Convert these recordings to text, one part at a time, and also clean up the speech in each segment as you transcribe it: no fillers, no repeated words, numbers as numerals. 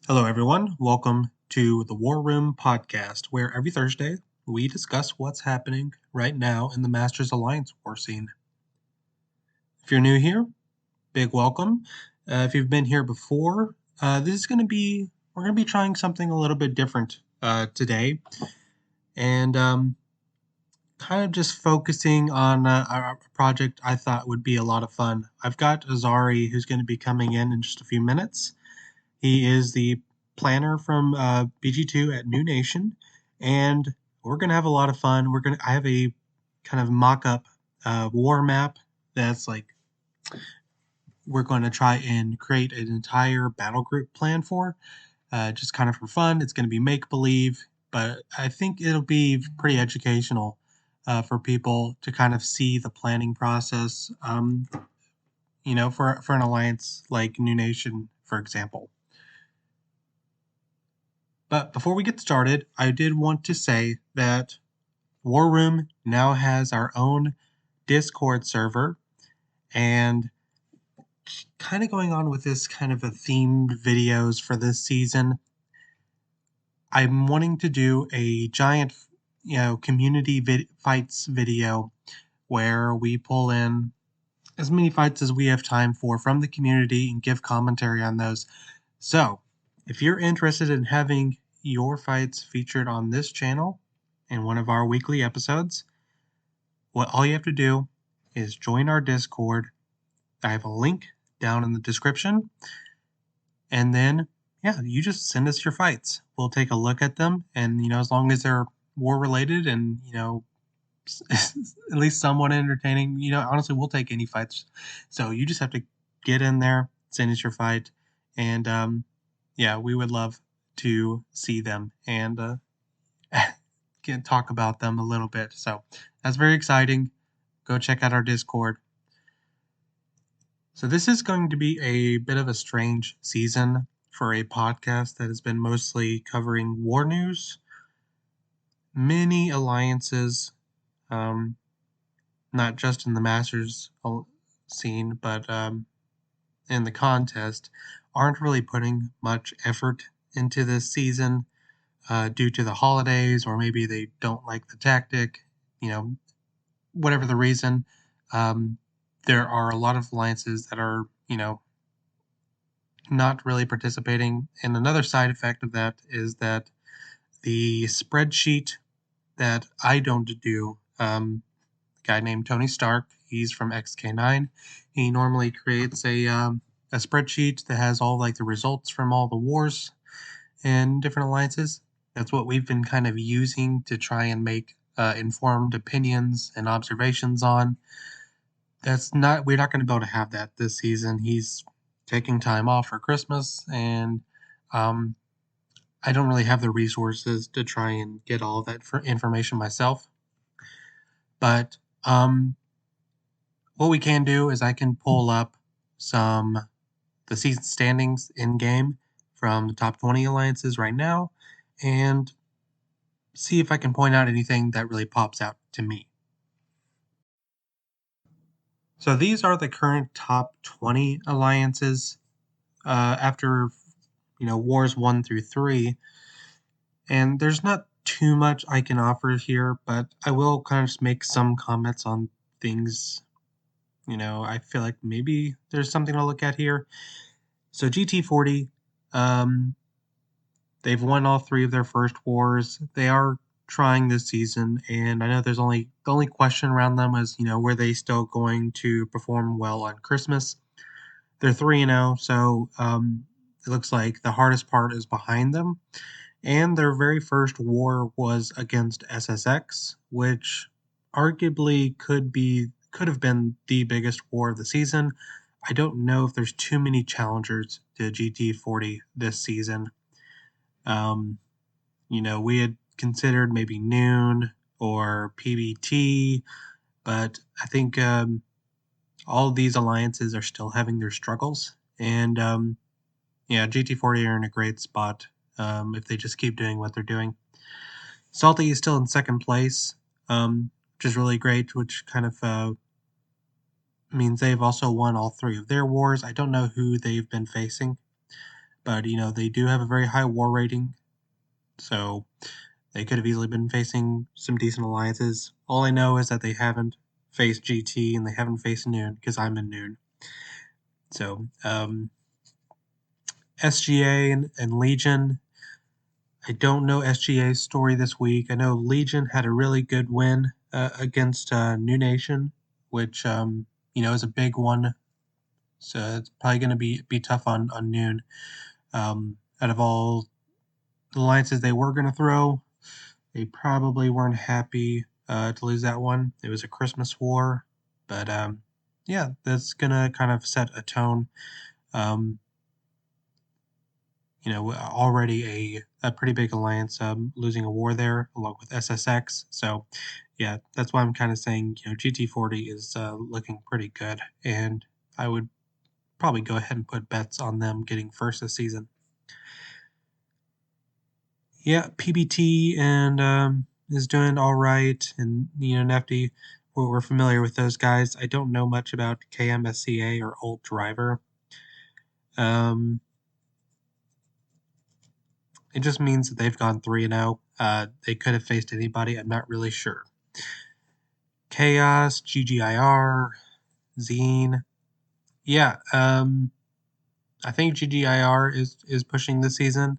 Hello, everyone. Welcome to the War Room podcast, where every Thursday we discuss what's happening right now in the Masters Alliance war scene. If you're new here, big welcome. If you've been here before, we're going to be trying something a little bit different today, and kind of just focusing on a project I thought would be a lot of fun. I've got Azari, who's going to be coming in just a few minutes. He is the planner from BG2 at NewN, and we're gonna have a lot of fun. I have a kind of mock-up war map that's like we're going to try and create an entire battle group plan for, just kind of for fun. It's going to be make believe, but I think it'll be pretty educational for people to kind of see the planning process. For an alliance like NewN, for example. But before we get started, I did want to say that War Room now has our own Discord server, and kind of going on with this kind of a themed videos for this season. I'm wanting to do a giant, community fights video where we pull in as many fights as we have time for from the community and give commentary on those. So, if you're interested in having your fights featured on this channel in one of our weekly episodes, all you have to do is join our Discord. I have a link down in the description. And then, you just send us your fights. We'll take a look at them. And, as long as they're war related and, at least somewhat entertaining, honestly, we'll take any fights. So you just have to get in there, send us your fight. And, we would love to see them and can talk about them a little bit. So that's very exciting. Go check out our Discord. So this is going to be a bit of a strange season for a podcast that has been mostly covering war news. Many alliances, not just in the Masters scene, but in the contest, aren't really putting much effort into this season due to the holidays, or maybe they don't like the tactic, whatever the reason. There are a lot of alliances that are, not really participating. And another side effect of that is that the spreadsheet that I don't do, a guy named Tony Stark, he's from XK9. He normally creates a spreadsheet that has all like the results from all the wars and different alliances. That's what we've been kind of using to try and make informed opinions and observations on. We're not going to be able to have that this season. He's taking time off for Christmas, and I don't really have the resources to try and get all of that information myself. But what we can do is I can pull up the season standings in game from the top 20 alliances right now and see if I can point out anything that really pops out to me. So these are the current top 20 alliances after wars 1 through 3, and there's not too much I can offer here, but I will kind of just make some comments on things. I feel like maybe there's something to look at here. So GT40, they've won all 3 of their first wars. They are trying this season, and I know the only question around them is, were they still going to perform well on Christmas? They're 3-0, so it looks like the hardest part is behind them. And their very first war was against SSX, which arguably could have been the biggest war of the season. I don't know if there's too many challengers to GT40 this season. We had considered maybe NewN or PBT, but I think all of these alliances are still having their struggles. And GT40 are in a great spot if they just keep doing what they're doing. Salty is still in second place, which is really great, which kind of means they've also won all 3 of their wars. I don't know who they've been facing, but they do have a very high war rating, so they could have easily been facing some decent alliances. All I know is that they haven't faced GT and they haven't faced NewN because I'm in NewN. So SGA and Legion. I don't know SGA's story this week. I know Legion had a really good win against New Nation, which is a big one. So it's probably going to be tough on NewN. Out of all the alliances they were going to throw, they probably weren't happy to lose that one. It was a Christmas war, but yeah, that's going to kind of set a tone. Um, already a pretty big alliance losing a war there along with SSX. So, yeah, that's why I'm kind of saying, GT40 is looking pretty good, and I would probably go ahead and put bets on them getting first this season. Yeah, PBT and is doing all right, and Nefty, we're familiar with those guys. I don't know much about KMSCA or Old Driver. It just means that they've gone 3-0. They could have faced anybody. I'm not really sure. Chaos, GGIR, Zine. Yeah, I think GGIR is pushing this season.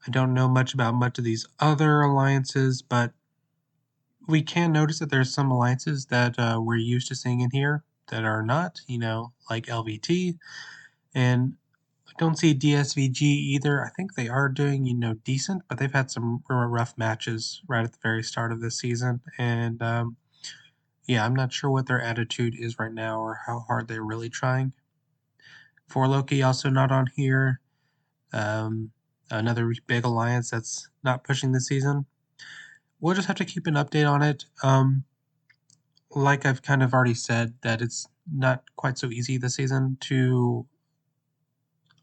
I don't know much about much of these other alliances, but we can notice that there's some alliances that we're used to seeing in here that are not, like LVT. And I don't see DSVG either. I think they are doing, decent, but they've had some rough matches right at the very start of this season. And yeah, I'm not sure what their attitude is right now or how hard they're really trying. For Loki, also not on here. Another big alliance that's not pushing this season. We'll just have to keep an update on it. Like I've kind of already said, that it's not quite so easy this season to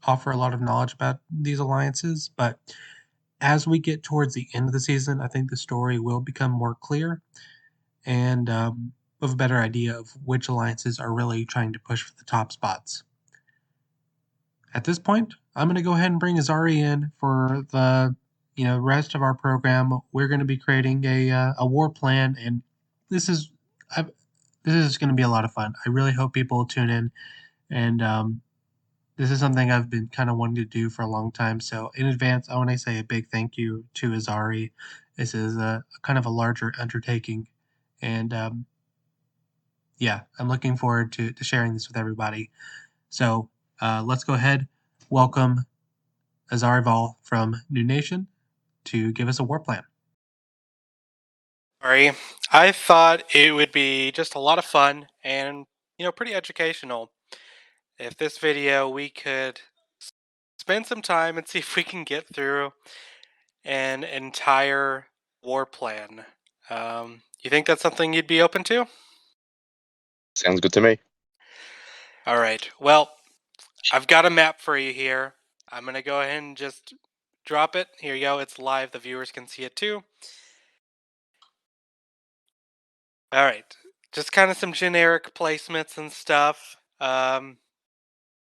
offer a lot of knowledge about these alliances, but as we get towards the end of the season, I think the story will become more clear and with a better idea of which alliances are really trying to push for the top spots. At this point, I'm going to go ahead and bring Azari in for the rest of our program. We're going to be creating a war plan, and this is going to be a lot of fun. I really hope people tune in, and this is something I've been kind of wanting to do for a long time. So in advance, I want to say a big thank you to Azari. This is a kind of a larger undertaking, and yeah, I'm looking forward to sharing this with everybody. So let's go ahead, welcome AzariVal from New Nation to give us a war plan. Sorry, I thought it would be just a lot of fun and, pretty educational. If this video we could spend some time and see if we can get through an entire war plan. You think that's something you'd be open to? Sounds good to me. All right. Well, I've got a map for you here. I'm going to go ahead and just drop it. Here you go. It's live. The viewers can see it too. All right. Just kind of some generic placements and stuff.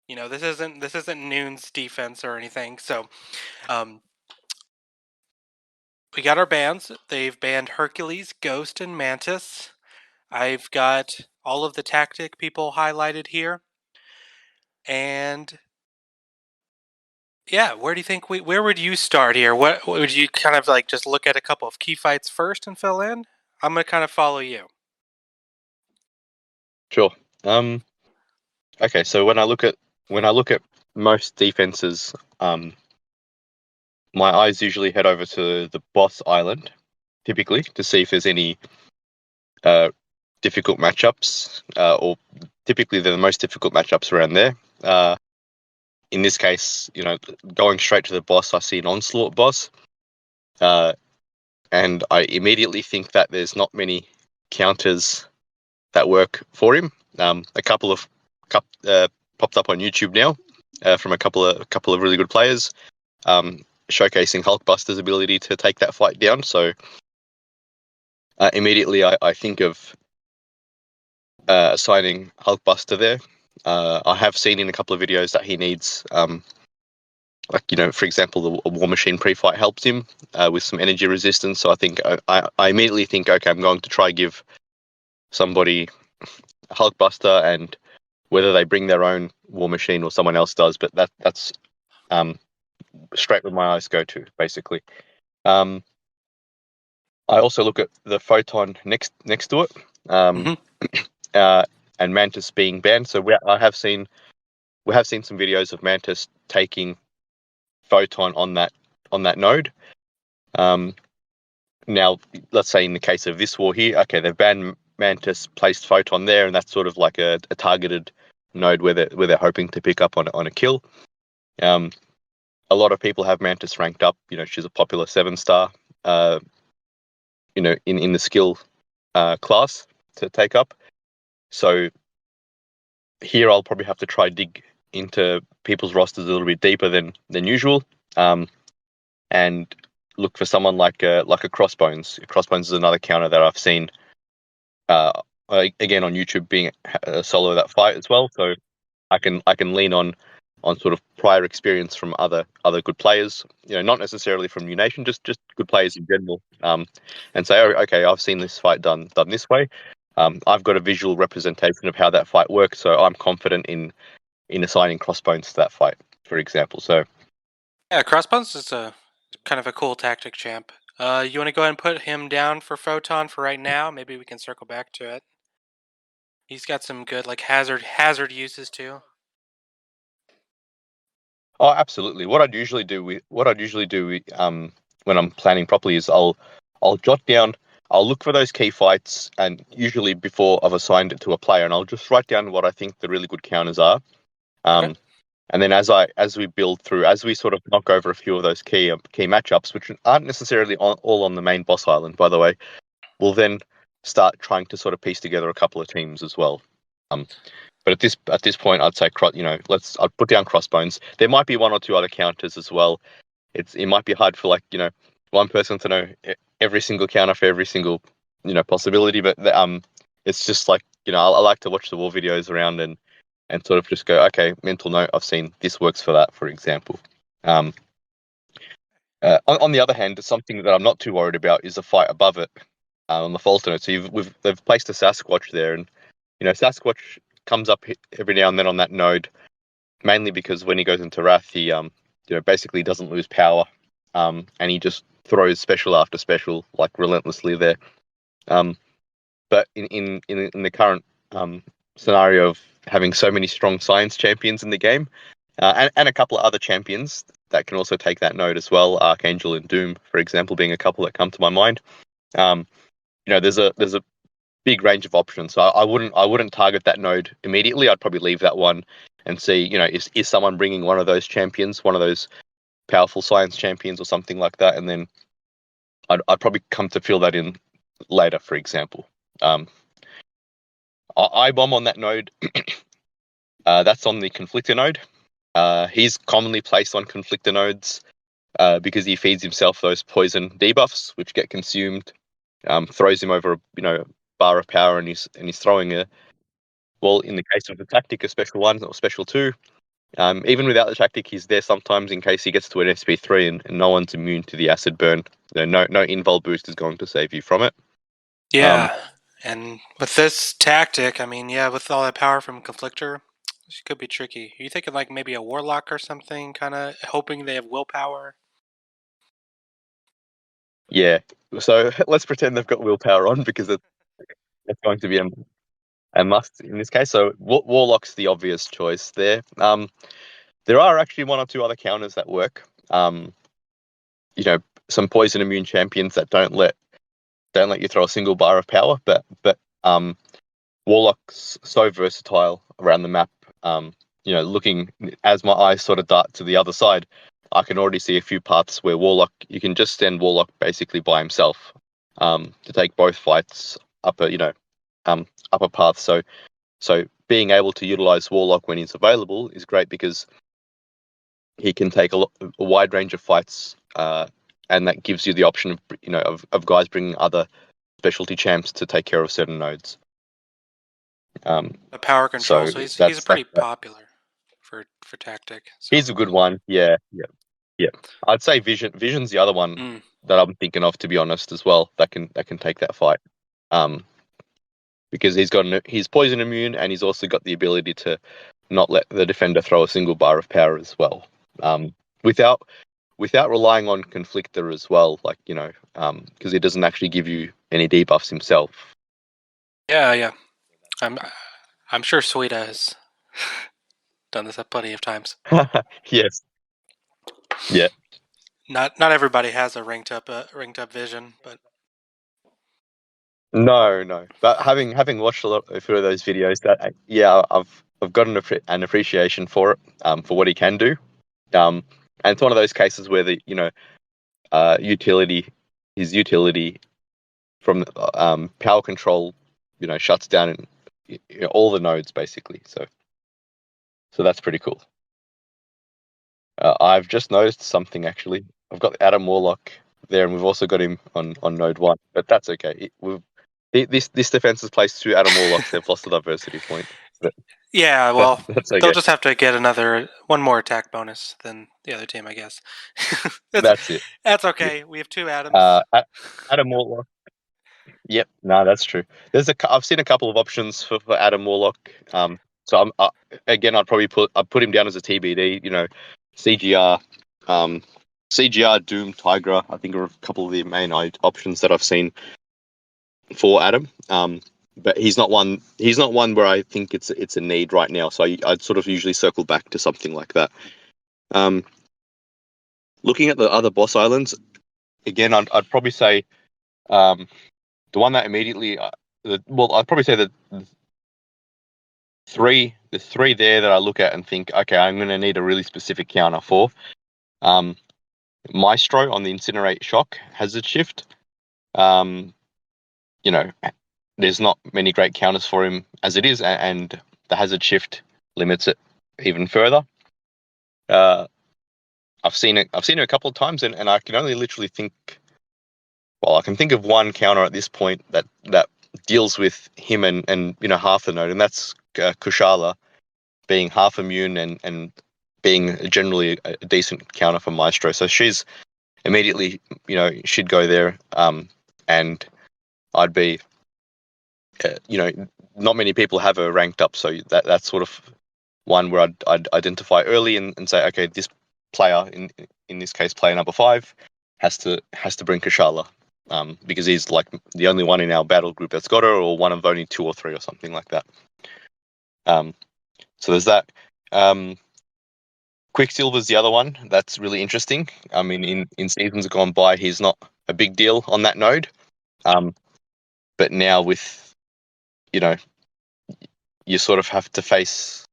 This isn't NewN's defense or anything. So, we got our bans. They've banned Hercules, Ghost, and Mantis. I've got all of the tactic people highlighted here. And yeah, where do you think where would you start here? What would you kind of like just look at a couple of key fights first and fill in? I'm gonna kind of follow you. Sure. Okay, so when I look at most defenses, my eyes usually head over to the boss island, typically, to see if there's any difficult matchups, or typically they're the most difficult matchups around there. In this case, going straight to the boss, I see an onslaught boss, and I immediately think that there's not many counters that work for him. A couple popped up on YouTube now from a couple of really good players, showcasing Hulkbuster's ability to take that fight down. So immediately I think of assigning Hulkbuster there. I have seen in a couple of videos that he needs like, for example, the War Machine pre-fight helps him with some energy resistance. So I think I immediately think, okay, I'm going to try give somebody a Hulkbuster, and whether they bring their own War Machine or someone else does, but that's straight where my eyes go to, basically. I also look at the Photon next to it, and Mantis being banned. So we have seen some videos of Mantis taking Photon on that node. Now, let's say in the case of this war here, okay, they've banned Mantis, placed Photon there, and that's sort of like a targeted node where they're hoping to pick up on a kill. A lot of people have Mantis ranked up. She's a popular 7-star. In the skill class to take up. So here I'll probably have to try dig into people's rosters a little bit deeper than usual, and look for someone like a Crossbones. Crossbones is another counter that I've seen again on YouTube being a solo that fight as well. So I can lean on sort of prior experience from other good players, not necessarily from New Nation, just good players in general, and say, oh, okay, I've seen this fight done this way. I've got a visual representation of how that fight works, so I'm confident in assigning Crossbones to that fight, for example. So yeah, Crossbones is a kind of a cool tactic champ. You want to go ahead and put him down for Photon for right now? Maybe we can circle back to it. He's got some good like hazard uses too. Oh, absolutely. What I'd usually do when I'm planning properly is I'll jot down. I'll look for those key fights, and usually before I've assigned it to a player, and I'll just write down what I think the really good counters are. Okay. And then as we build through, as we sort of knock over a few of those key matchups, which aren't necessarily all on the main boss island, by the way, we'll then start trying to sort of piece together a couple of teams as well. But at this point, I'd say I'd put down Crossbones. There might be one or two other counters as well. It might be hard for one person to know every single counter for every single possibility, but it's just like I like to watch the war videos around and sort of just go, okay, mental note, I've seen this works for that, for example. On the other hand, something that I'm not too worried about is the fight above it on the fault node. So they've placed a Sasquatch there, and Sasquatch comes up every now and then on that node, mainly because when he goes into Wrath, he basically doesn't lose power, and he just throws special after special like relentlessly there. But in the current scenario of having so many strong science champions in the game, and a couple of other champions that can also take that node as well, Archangel and Doom, for example, being a couple that come to my mind. There's a big range of options. So I wouldn't target that node immediately. I'd probably leave that one and see, is someone bringing one of those champions, one of those powerful science champions or something like that, and then I'd probably come to fill that in later, for example. I-Bomb on that node, that's on the Conflictor node. He's commonly placed on Conflictor nodes because he feeds himself those poison debuffs, which get consumed, throws him over a bar of power, and he's throwing in the case of the tactic, a special 1 or special 2. Even without the tactic, he's there sometimes in case he gets to an SP3 and no one's immune to the acid burn. No invul boost is going to save you from it. Yeah, and with this tactic, I mean, yeah, with all that power from Conflictor, this could be tricky. Are you thinking like maybe a Warlock or something, kind of hoping they have willpower? Yeah, so let's pretend they've got willpower on, because it's going to be a must in this case. So Warlock's the obvious choice there. There are actually one or two other counters that work. Some poison immune champions that don't let you throw a single bar of power, but Warlock's so versatile around the map. Looking as my eyes sort of dart to the other side, I can already see a few paths where you can just send Warlock basically by himself to take both fights up a path. So being able to utilize Warlock when he's available is great, because he can take a wide range of fights, and that gives you the option of guys bringing other specialty champs to take care of certain nodes. A power control, so he's pretty popular for tactic. So. He's a good one, yeah. I'd say Vision's the other one that I'm thinking of, to be honest, as well. That can take that fight. Because he's poison immune, and he's also got the ability to not let the defender throw a single bar of power as well. Without relying on Conflictor as well, like, because he doesn't actually give you any debuffs himself. Yeah. I'm sure Suida has done this plenty of times. Yes. Yeah. Not everybody has a ranked up vision, but No. But having watched a few of those videos, I've got an appreciation for it, for what he can do. And it's one of those cases where his utility from power control, shuts down all the nodes basically. So that's pretty cool. I've just noticed something actually. I've got Adam Warlock there, and we've also got him on node 1, but that's okay. This defense is placed through Adam Warlocks. They've lost the diversity point. But yeah, well, that's okay. they'll just have to get one more attack bonus than the other team, I guess. That's it. That's okay. Yep. We have 2 Adams. Adam Warlock. Yep, no, that's true. I've seen a couple of options for Adam Warlock. So I'd put him down as a TBD. CGR, CGR, Doom, Tigra, I think are a couple of the main options that I've seen for Adam. But he's not one where I think it's a need right now. So I'd sort of usually circle back to something like that. Looking at the other boss islands, again, I'd probably say the one that immediately, I'd probably say the three there that I look at and think, okay, I'm going to need a really specific counter for. Maestro on the Incinerate Shock Hazard Shift. There's not many great counters for him as it is, and the Hazard Shift limits it even further. I've seen it a couple of times, and I can only literally think. Well, I can think of one counter at this point that deals with him and half the node, and that's Kushala being half immune and being generally a decent counter for Maestro. So she's immediately, she'd go there, and I'd be, not many people have her ranked up, so that's sort of one where I'd identify early and say, okay, this player in this case, player number 5 has to bring Kushala. Because he's like the only one in our battle group that's got her, or one of only 2 or 3 or something like that. So there's that. Quicksilver's the other one that's really interesting. I mean, in seasons gone by, he's not a big deal on that node. But now with, you sort of have to face.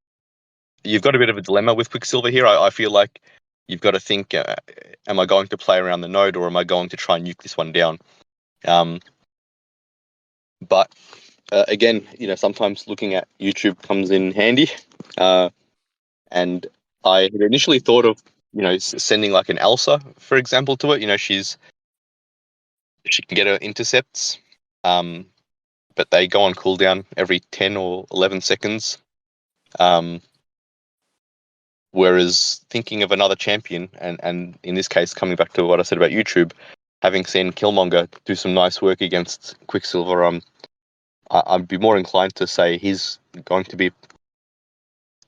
You've got a bit of a dilemma with Quicksilver here. I feel like you've got to think, am I going to play around the node, or am I going to try and nuke this one down? But again, sometimes looking at YouTube comes in handy. And I had initially thought of, sending like an Elsa, for example, to it. She can get her intercepts, but they go on cooldown every 10 or 11 seconds. Whereas thinking of another champion, and in this case, coming back to what I said about YouTube, having seen Killmonger do some nice work against Quicksilver, I'd be more inclined to say he's going to be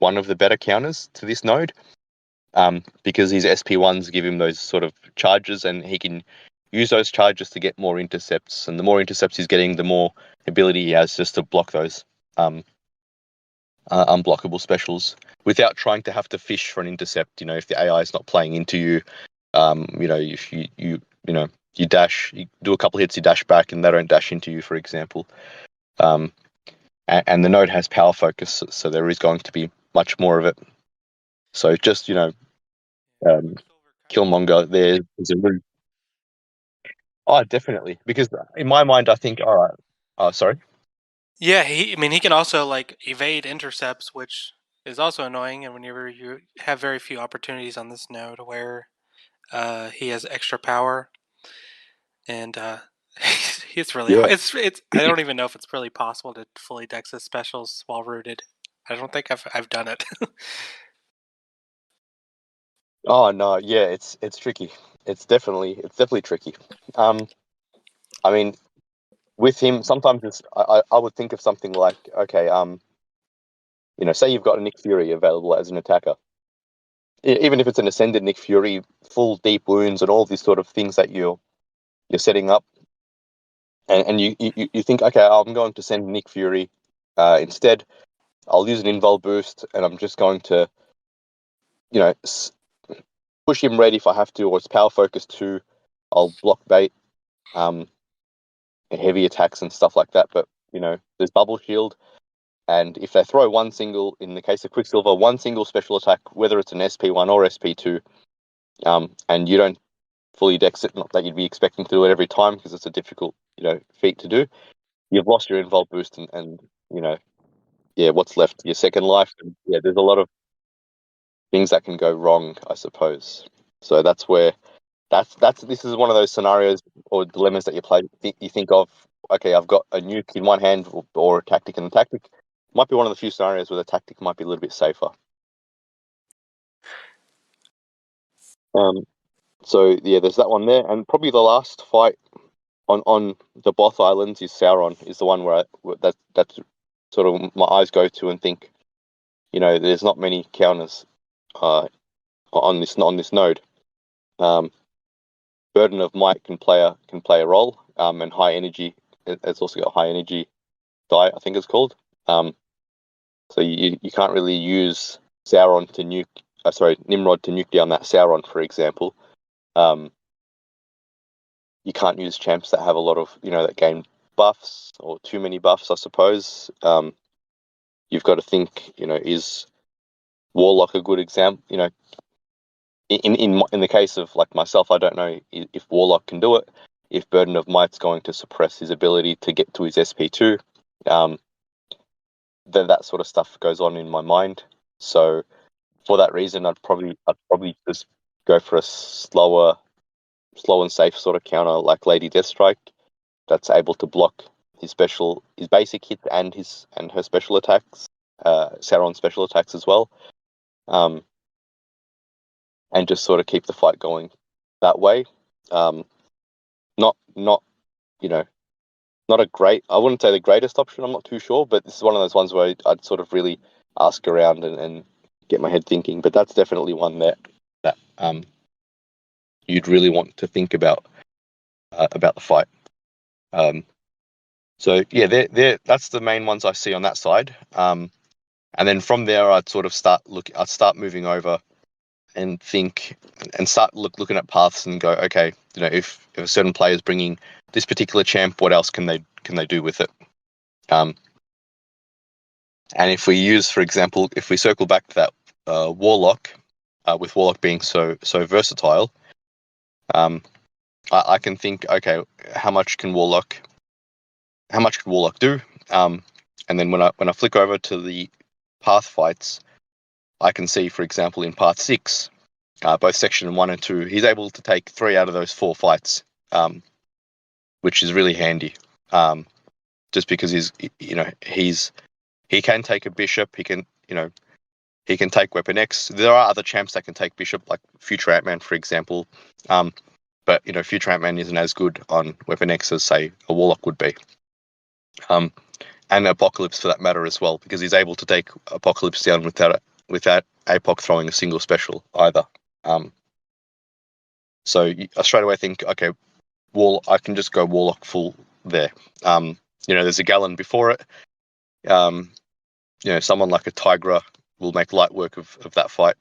one of the better counters to this node, because his SP1s give him those sort of charges, and he can use those charges to get more intercepts. And the more intercepts he's getting, the more ability he has just to block those unblockable specials without trying to have to fish for an intercept. If the AI is not playing into you, if you dash, you do a couple hits, you dash back, and they don't dash into you, for example. And the node has power focus, so there is going to be much more of it. So just Killmonger there is a really. Oh, definitely, because in my mind, I think, all right. Oh, sorry. Yeah, he can also like evade intercepts, which is also annoying. And whenever you have very few opportunities on this node where he has extra power, and it's really Yeah. it's I don't even know if it's really possible to fully dex his specials while rooted. I don't think I've done it. Oh no, yeah, it's tricky. It's definitely tricky. I mean, with him, sometimes I would think of something like, okay, say you've got a Nick Fury available as an attacker, even if it's an ascended Nick Fury, full deep wounds and all these sort of things that you're setting up, and you think, okay, I'm going to send Nick Fury. Instead, I'll use an invul boost, and I'm just going to, you know, push him red if I have to, or it's power focus 2. I'll block bait, heavy attacks and stuff like that. But there's bubble shield, and if they throw one single, in the case of Quicksilver, one single special attack, whether it's an SP1 or SP2, and you don't fully dex it, not that you'd be expecting to do it every time because it's a difficult feat to do, you've lost your invul boost, and what's left? Your second life. And there's a lot of things that can go wrong, I suppose. So that's where this is one of those scenarios or dilemmas that you think of. Okay, I've got a nuke in one hand or a tactic, and the tactic might be one of the few scenarios where the tactic might be a little bit safer. So there's that one there, and probably the last fight on the Both Islands is Sauron. Is the one where that's sort of my eyes go to and think, there's not many counters on this node. Burden of Might can play a role, and high energy. It's also got high energy die, I think it's called. So you can't really use Sauron to nuke. Nimrod to nuke down that Sauron, for example. You can't use champs that have a lot of that gain buffs or too many buffs, I suppose. You've got to think, is Warlock a good example? In the case of like myself, I don't know if Warlock can do it. If Burden of Might's going to suppress his ability to get to his SP2, then that sort of stuff goes on in my mind. So for that reason, I'd probably just go for a slow and safe sort of counter like Lady Deathstrike that's able to block his basic hit and her special attacks, Sauron's special attacks as well, and just sort of keep the fight going that way. Not not a great. I wouldn't say the greatest option. I'm not too sure, but this is one of those ones where I'd sort of really ask around and get my head thinking. But that's definitely one that you'd really want to think about the fight. So that's the main ones I see on that side. And then from there, I'd sort of start moving over and think and start looking at paths and go, okay, if a certain player is bringing this particular champ, what else can they do with it? And if we use, for example, if we circle back to that Warlock, with Warlock being so versatile, I can think, okay, how much can Warlock do? And then when I flick over to the path fights, I can see, for example, in Path 6, both Section 1 and 2, he's able to take 3 out of those 4 fights, which is really handy. Just because he can take a bishop, he can take Weapon X. There are other champs that can take bishop, like Future Ant-Man, for example. But Future Ant-Man isn't as good on Weapon X as, say, a Warlock would be. And Apocalypse, for that matter, as well, because he's able to take Apocalypse down without APOC throwing a single special either. So I straight away think, okay, I can just go Warlock full there. There's a Gallon before it. Someone like a Tigra will make light work of that fight.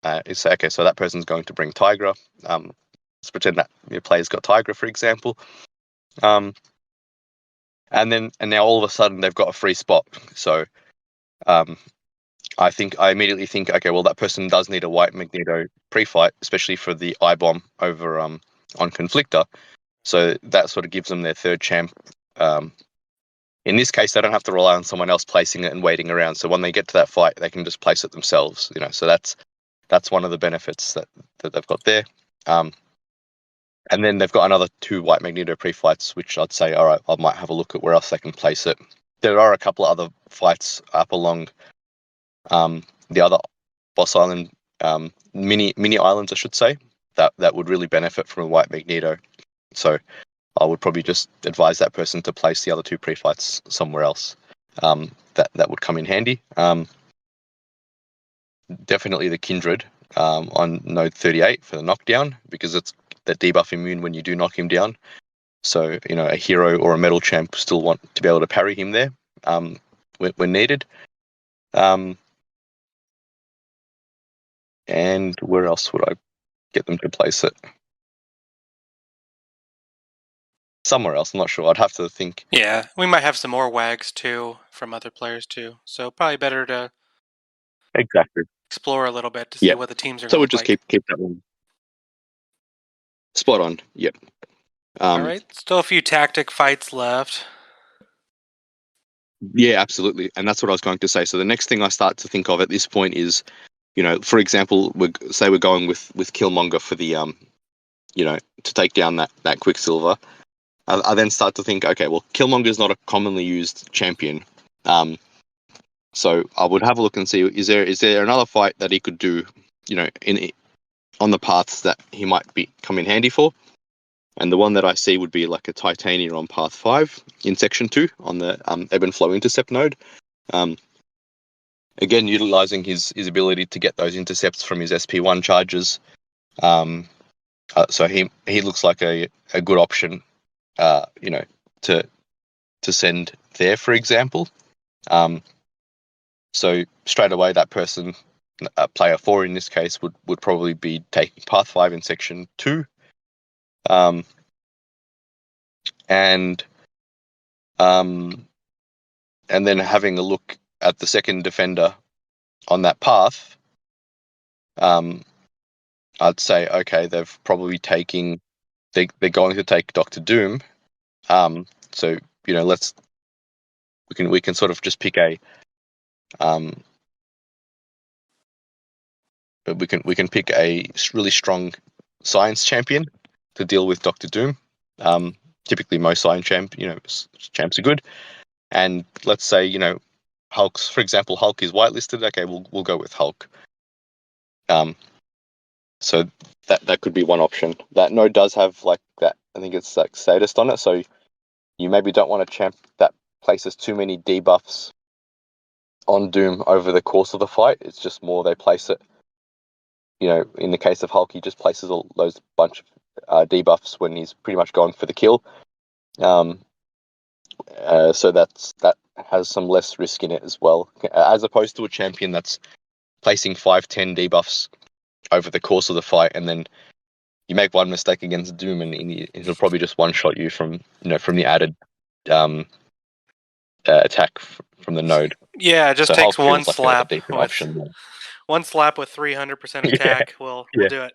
It's okay, so that person's going to bring Tigra. Let's pretend that your player's got Tigra, for example. And now all of a sudden they've got a free spot. So I immediately think, okay, well, that person does need a White Magneto pre-fight, especially for the I-Bomb over on Conflictor. So that sort of gives them their third champ. In this case, they don't have to rely on someone else placing it and waiting around. So when they get to that fight, they can just place it themselves. So that's one of the benefits that they've got there. And then they've got another 2 White Magneto pre-fights, which I'd say, all right, I might have a look at where else they can place it. There are a couple of other fights up along the other Boss Island mini islands, I should say, that would really benefit from a white Magneto. So I would probably just advise that person to place the other 2 pre-flights somewhere else. That would come in handy. Definitely the Kindred on node 38 for the knockdown, because it's the debuff immune when you do knock him down. So, a hero or a metal champ still want to be able to parry him there when needed. And where else would I get them to place it? Somewhere else, I'm not sure. I'd have to think. Yeah, we might have some more wags too from other players too. So probably better to Exactly. explore a little bit to see what the teams are So going to we'll look just like. keep that one spot on. Yep. All right, still a few tactic fights left. Yeah, absolutely. And that's what I was going to say. So the next thing I start to think of at this point is, for example, we're going with Killmonger for the to take down that Quicksilver. I then start to think, okay, well, Killmonger is not a commonly used champion. So I would have a look and see, is there another fight that he could do, on the paths that he might come in handy for? And the one that I see would be like a Titania on path 5 in section 2 on the ebb and flow intercept node. Again, utilizing his ability to get those intercepts from his SP1 charges. So he looks like a good option, to send there, for example. So straight away, that person, player 4 in this case, would probably be taking path 5 in section 2. And then having a look at the second defender on that path, I'd say, okay, they've probably they're going to take Doctor Doom. So we can sort of just pick but we can pick a really strong science champion to deal with Doctor Doom. Typically, most science champs are good. And let's say, Hulk's, for example, Hulk is whitelisted. Okay, we'll go with Hulk. So that could be one option. That node does have like that. I think it's like sadist on it. So you maybe don't want a champ that places too many debuffs on Doom over the course of the fight. It's just more they place it. In the case of Hulk, he just places all those bunch of debuffs when he's pretty much gone for the kill. So that has some less risk in it as well, as opposed to a champion that's placing 5-10 debuffs over the course of the fight, and then you make one mistake against Doom, and he'll probably just one-shot you from the added attack from the node. Yeah, it just So takes Hulk one feels like a slap decent with option there. one slap with 300% attack. We'll do it.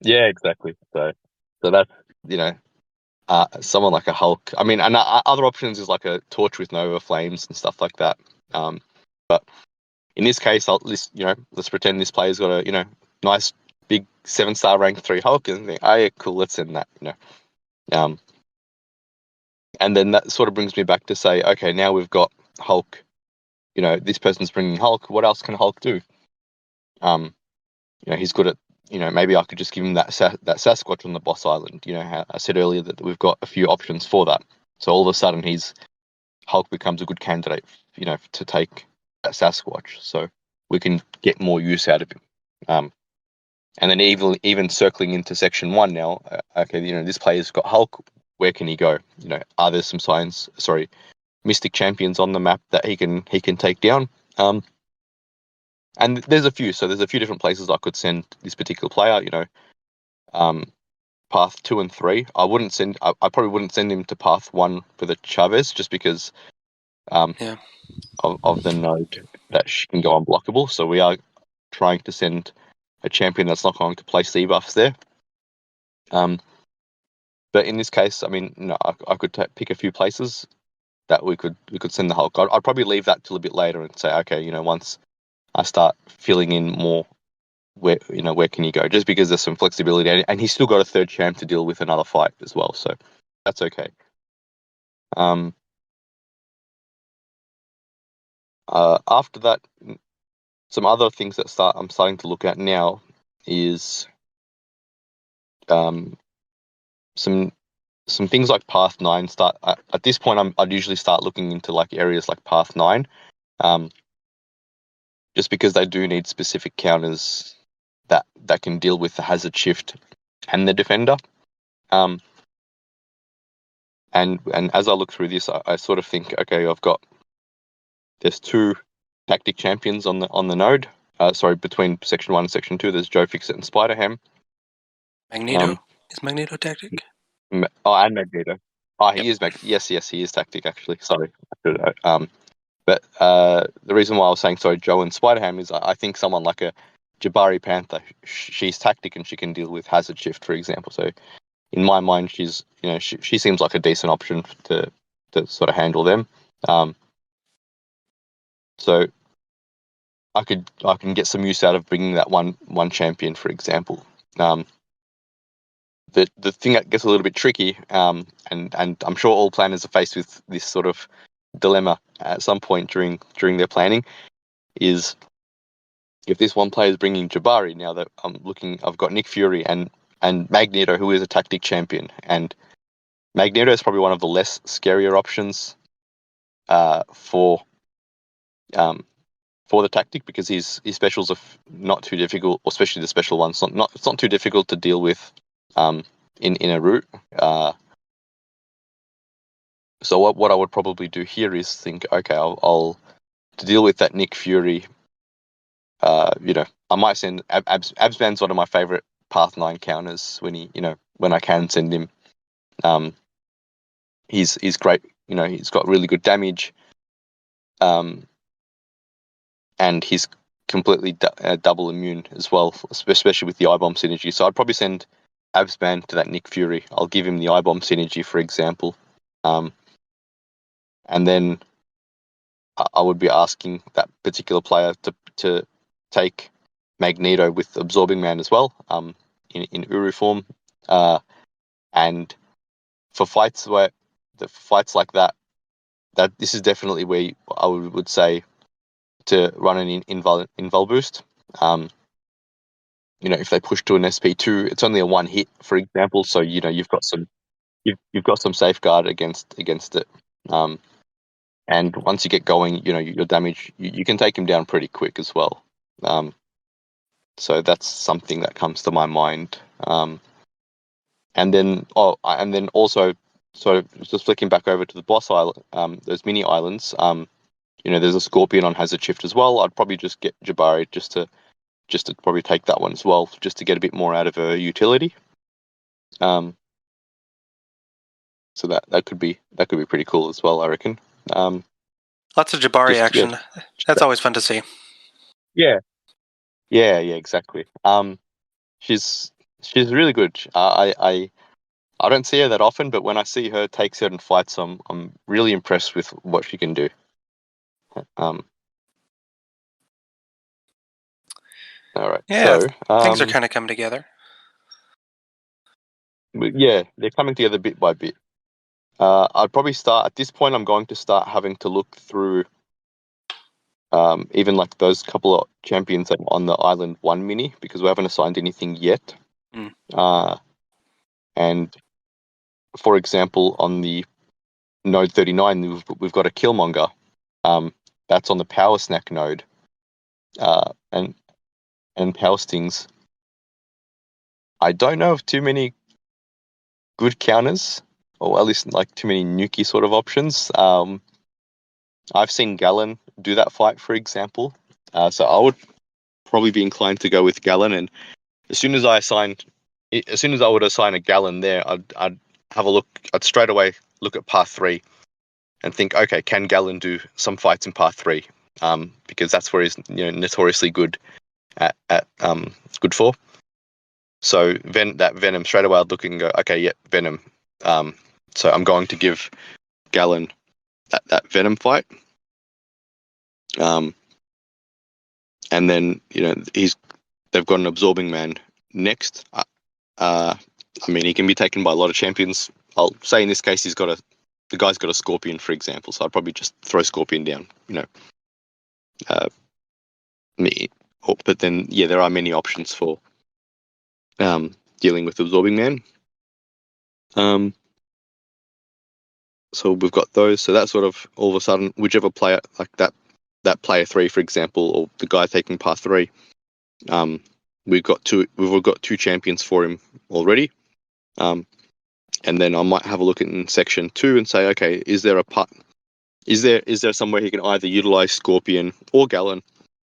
Yeah, exactly. So that's someone like a Hulk. I mean, and other options is like a Torch with Nova Flames and stuff like that. But in this case, let's pretend this player's got a nice big 7-star rank 3 Hulk, and think, oh yeah, cool, let's send that. And then that sort of brings me back to say, okay, now we've got Hulk. This person's bringing Hulk. What else can Hulk do? He's good at. Maybe I could just give him that Sasquatch on the boss island. I said earlier that we've got a few options for that. So all of a sudden, Hulk becomes a good candidate, to take that Sasquatch. So we can get more use out of him. And then even circling into section 1 now. Okay, this player's got Hulk. Where can he go? Are there some Mystic champions on the map that he can take down? And there's a few. So there's a few different places I could send this particular player. Path 2 and 3. I probably wouldn't send him to path 1 for the Chavez, just because of the node that she can go unblockable. So we are trying to send a champion that's not going to place debuffs there. But in this case, I mean, I could pick a few places that we could send the Hulk. I'd probably leave that till a bit later and say, okay, once I start filling in more, where can you go? Just because there's some flexibility, and he's still got a third champ to deal with another fight as well, so that's okay. After that, some other things that I'm starting to look at now is some things like Path 9 start at this point. I'd usually start looking into like areas like Path 9, just because they do need specific counters that can deal with the hazard shift and the defender. And as I look through this, I sort of think, okay, there's 2 tactic champions on the node. Between section 1 and section 2, there's Joe Fixit and Spider-Ham. Magneto? Is Magneto tactic? And Magneto. He is yes, he is tactic, actually. Sorry. But the reason why I was saying Joe and Spider-Ham is I think someone like a Jabari Panther, she's tactic and she can deal with hazard shift, for example. So in my mind, she's she seems like a decent option to sort of handle them. So I can get some use out of bringing that one champion, for example. The thing that gets a little bit tricky, and I'm sure all planners are faced with this sort of dilemma at some point during their planning, is if this one player is bringing Jabari. Now that I've got Nick Fury and Magneto, who is a tactic champion, and Magneto is probably one of the less scarier options for the tactic, because his specials are not too difficult, or especially the special ones. It's not too difficult to deal with in a route. So what I would probably do here is think, okay, I'll to deal with that Nick Fury. I might send Absman's one of my favorite Path 9 counters when I can send him. He's great. He's got really good damage. And he's completely double immune as well, especially with the I-Bomb synergy. So I'd probably send Absman to that Nick Fury. I'll give him the I-Bomb synergy, for example. And then I would be asking that particular player to take Magneto with Absorbing Man as well, in Uru form. And for fights like that this is definitely where I would say to run an invul boost. If they push to an SP2, it's only a 1 hit, for example. So you've got some safeguard against it. And once you get going, your damage, you can take him down pretty quick as well. So that's something that comes to my mind. And then also sort of just flicking back over to the boss island, those mini islands. There's a Scorpion on Hazard Shift as well. I'd probably just get Jabari just to probably take that one as well, just to get a bit more out of her utility. So that could be pretty cool as well, I reckon. Lots of Jabari action. Yeah, that's always fun to see. Yeah, exactly. She's really good. I don't see her that often, but when I see her take certain fights, I'm really impressed with what she can do. All right. Yeah, so things are kind of coming together. Yeah, they're coming together bit by bit. I'd probably start at this point. I'm going to start having to look through even like those couple of champions that are on the Island 1 mini, because we haven't assigned anything yet. And for example, on the node 39, we've got a Killmonger. That's on the Power Snack node. And Power Stings. I don't know of too many good counters, or at least like too many nuky sort of options. I've seen Gallon do that fight, for example. So I would probably be inclined to go with Gallon. And as soon as I would assign a Gallon there, I'd have a look. I'd straight away look at Path 3 and think, okay, can Gallon do some fights in Path 3? Because that's where he's notoriously good at good for. So that Venom, straight away I'd look and go, okay, yeah, Venom. So I'm going to give Gallon that Venom fight. And then they've got an Absorbing Man next. He can be taken by a lot of champions. I'll say in this case the guy's got a Scorpion, for example. So I'd probably just throw Scorpion down. me. But then, yeah, there are many options for dealing with Absorbing Man. So we've got those. So that sort of all of a sudden, whichever player like that player 3, for example, or the guy taking path 3, we've got two champions for him already. And then I might have a look in section 2 and say, okay, is there somewhere he can either utilize Scorpion or Gallon,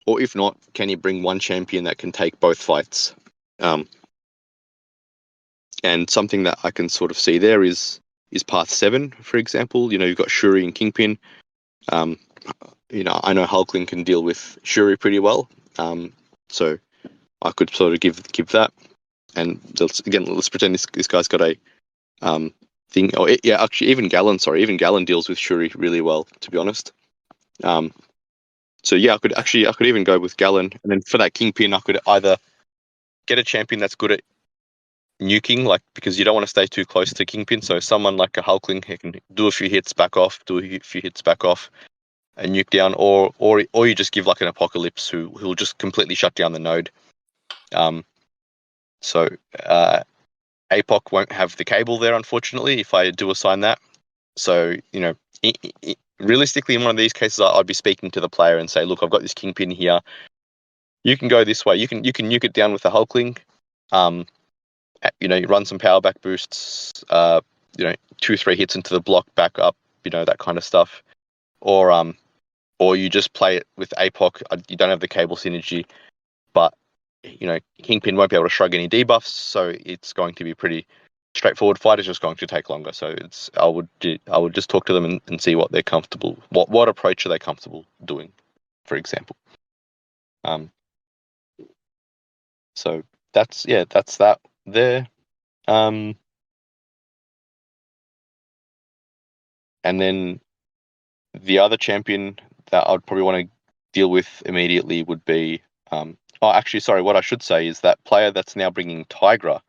or if not, can he bring one champion that can take both fights? And something that I can sort of see there is path 7, for example. You've got Shuri and Kingpin. I know Hulkling can deal with Shuri pretty well. So I could sort of give that. And let's pretend this guy's got a thing. Actually, even Gallon deals with Shuri really well, to be honest. So yeah, I could even go with Gallon, and then for that Kingpin, I could either get a champion that's good at nuking, like, because you don't want to stay too close to Kingpin. So someone like a Hulkling who can do a few hits, back off, and nuke down, or you just give like an Apocalypse who'll just completely shut down the node. So APOC won't have the cable there, unfortunately, if I do assign that. So realistically, in one of these cases, I'd be speaking to the player and say, look, I've got this Kingpin here. You can go this way. You can nuke it down with the Hulkling. You run some power back boosts. 2-3 hits into the block, back up. That kind of stuff. Or you just play it with APOC. You don't have the cable synergy, but Kingpin won't be able to shrug any debuffs, so it's going to be pretty straightforward fight. Is just going to take longer. So I would just talk to them and see what they're comfortable. What approach are they comfortable doing, for example. So that's that there. And then the other champion that I'd probably want to deal with immediately would be what I should say is that player that's now bringing Tigra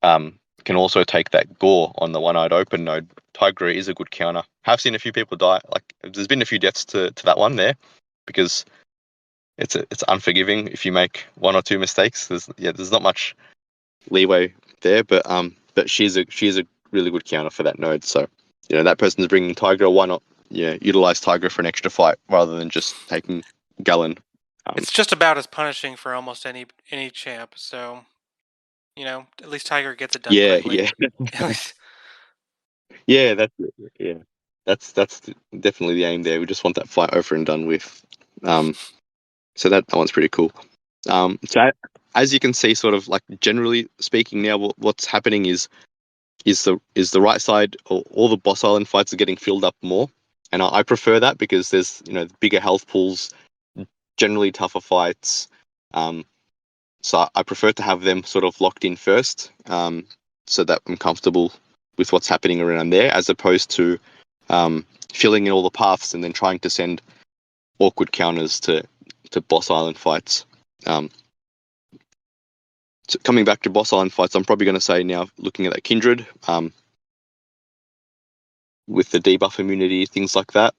can also take that Gore on the one-eyed open node. Tigra is a good counter. Have seen a few people die. Like, there's been a few deaths to that one there, because it's unforgiving if you make one or two mistakes. There's not much leeway there, but she's a really good counter for that node. So that person's bringing Tigra. Why not utilize Tigra for an extra fight rather than just taking Gallon? It's just about as punishing for almost any champ. So at least Tiger gets it done quickly. Yeah, that's it. Yeah, that's definitely the aim there. We just want that fight over and done with. So that one's pretty cool. So as you can see, sort of like generally speaking, now what's happening is the right side, or all the boss island fights are getting filled up more, and I prefer that because there's bigger health pools, generally tougher fights. So I prefer to have them sort of locked in first, so that I'm comfortable with what's happening around there, as opposed to filling in all the paths and then trying to send awkward counters to boss island fights. So coming back to boss island fights, I'm probably going to say now, looking at that Kindred, with the debuff immunity, things like that.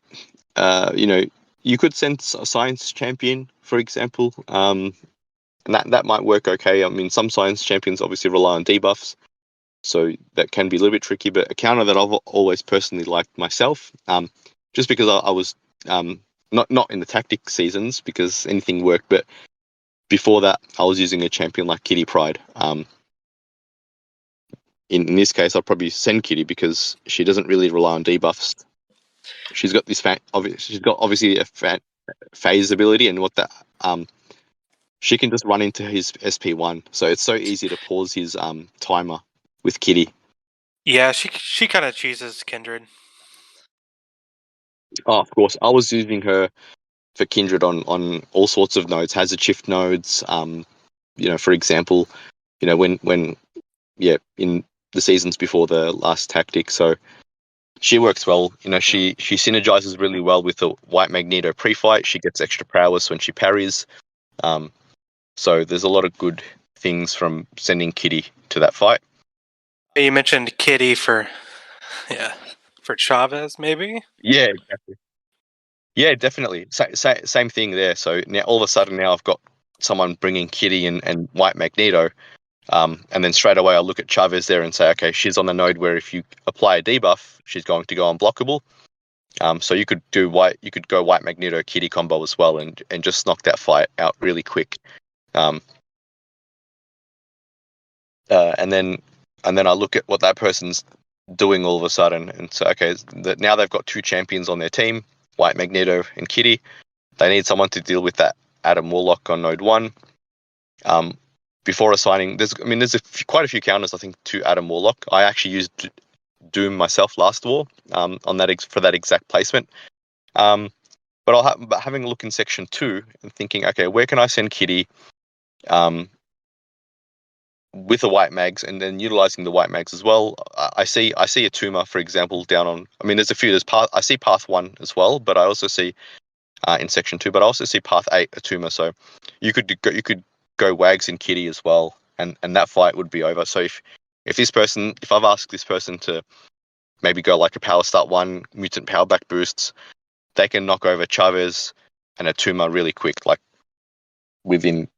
You could send a science champion, for example, and that might work okay. I mean, some science champions obviously rely on debuffs, so that can be a little bit tricky. But a counter that I've always personally liked myself, just because I was not in the tactic seasons because anything worked, but before that I was using a champion like Kitty Pryde. In this case, I'll probably send Kitty because she doesn't really rely on debuffs. She's got this obviously a phase ability, and what that she can just run into his SP1, so it's so easy to pause his timer with Kitty. Yeah, she kind of cheeses Kindred. Oh, of course, I was using her for Kindred on all sorts of nodes, hazard shift nodes. For example, when in the seasons before the last tactic, so she works well. She synergizes really well with the White Magneto pre-fight. She gets extra prowess when she parries. So there's a lot of good things from sending Kitty to that fight. You mentioned Kitty for Chavez, maybe? Yeah, exactly. Yeah, definitely. Same thing there. So now all of a sudden now I've got someone bringing Kitty and White Magneto, and then straight away I'll look at Chavez there and say, okay, she's on the node where if you apply a debuff, she's going to go unblockable. So you could go White Magneto Kitty combo as well, and just knock that fight out really quick. And then I look at what that person's doing all of a sudden, and so okay, now they've got 2 champions on their team, White Magneto and Kitty. They need someone to deal with that Adam Warlock on node 1. Before assigning, there's quite a few counters I think to Adam Warlock. I actually used Doom myself last war on that for that exact placement. But having a look in section 2 and thinking, okay, where can I send Kitty with the white mags, and then utilizing the white mags as well. I see a tumor, for example, down on. I mean, there's a few. I see path 1 as well, but I also see in section 2. But I also see path 8 a tumor. So you could go Wags and Kitty as well, and that fight would be over. So if I've asked this person to maybe go like a power start 1 mutant power back boosts, they can knock over Chavez and a tumor really quick, like within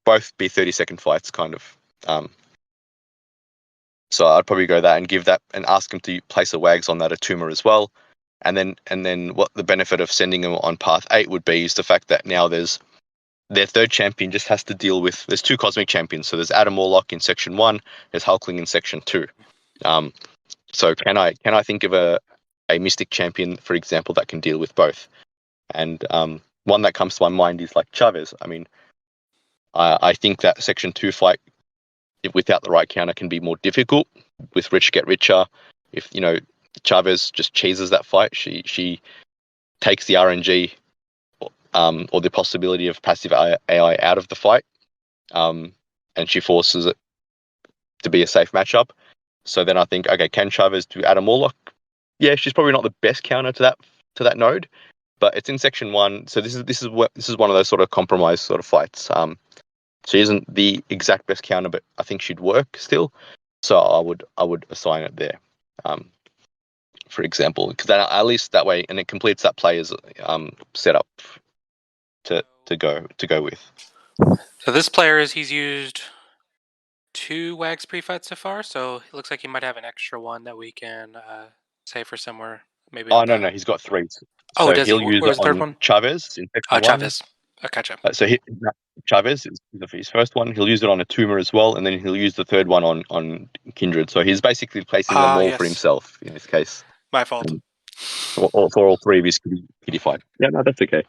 both be 30-second fights kind of. So I'd probably go that and give that and ask them to place a Wags on that Atuma as well. And then what the benefit of sending them on path 8 would be is the fact that now their 3rd champion just has to deal with, there's 2 cosmic champions. So there's Adam Warlock in section 1, there's Hulkling in section 2. So can I think of a mystic champion, for example, that can deal with both? And one that comes to my mind is like Chavez. I mean, I think that section 2 fight without the right counter can be more difficult. With Rich Get Richer, if Chavez just cheeses that fight, she takes the RNG or the possibility of passive AI out of the fight, and she forces it to be a safe matchup. So then I think, okay, can Chavez do Adam Warlock? Yeah, she's probably not the best counter to that node, but it's in section 1, so this is one of those sort of compromise sort of fights. She isn't the exact best counter, but I think she'd work still. So I would assign it there, for example, because then at least that way, and it completes that player's setup to go with. So this player he's used 2 Wags pre-fights so far, so it looks like he might have an extra one that we can save for somewhere. Maybe. Oh no, he's got 3. Oh, So does he? he'll use Where was it the 3rd on one? Chavez in section 1. Chavez. I gotcha. So Chavez is his first one. He'll use it on a tumor as well, and then he'll use the 3rd one on Kindred. So he's basically placing them all for himself in this case. My fault. Or for all 3 of his kitty fight. Yeah, no, that's okay.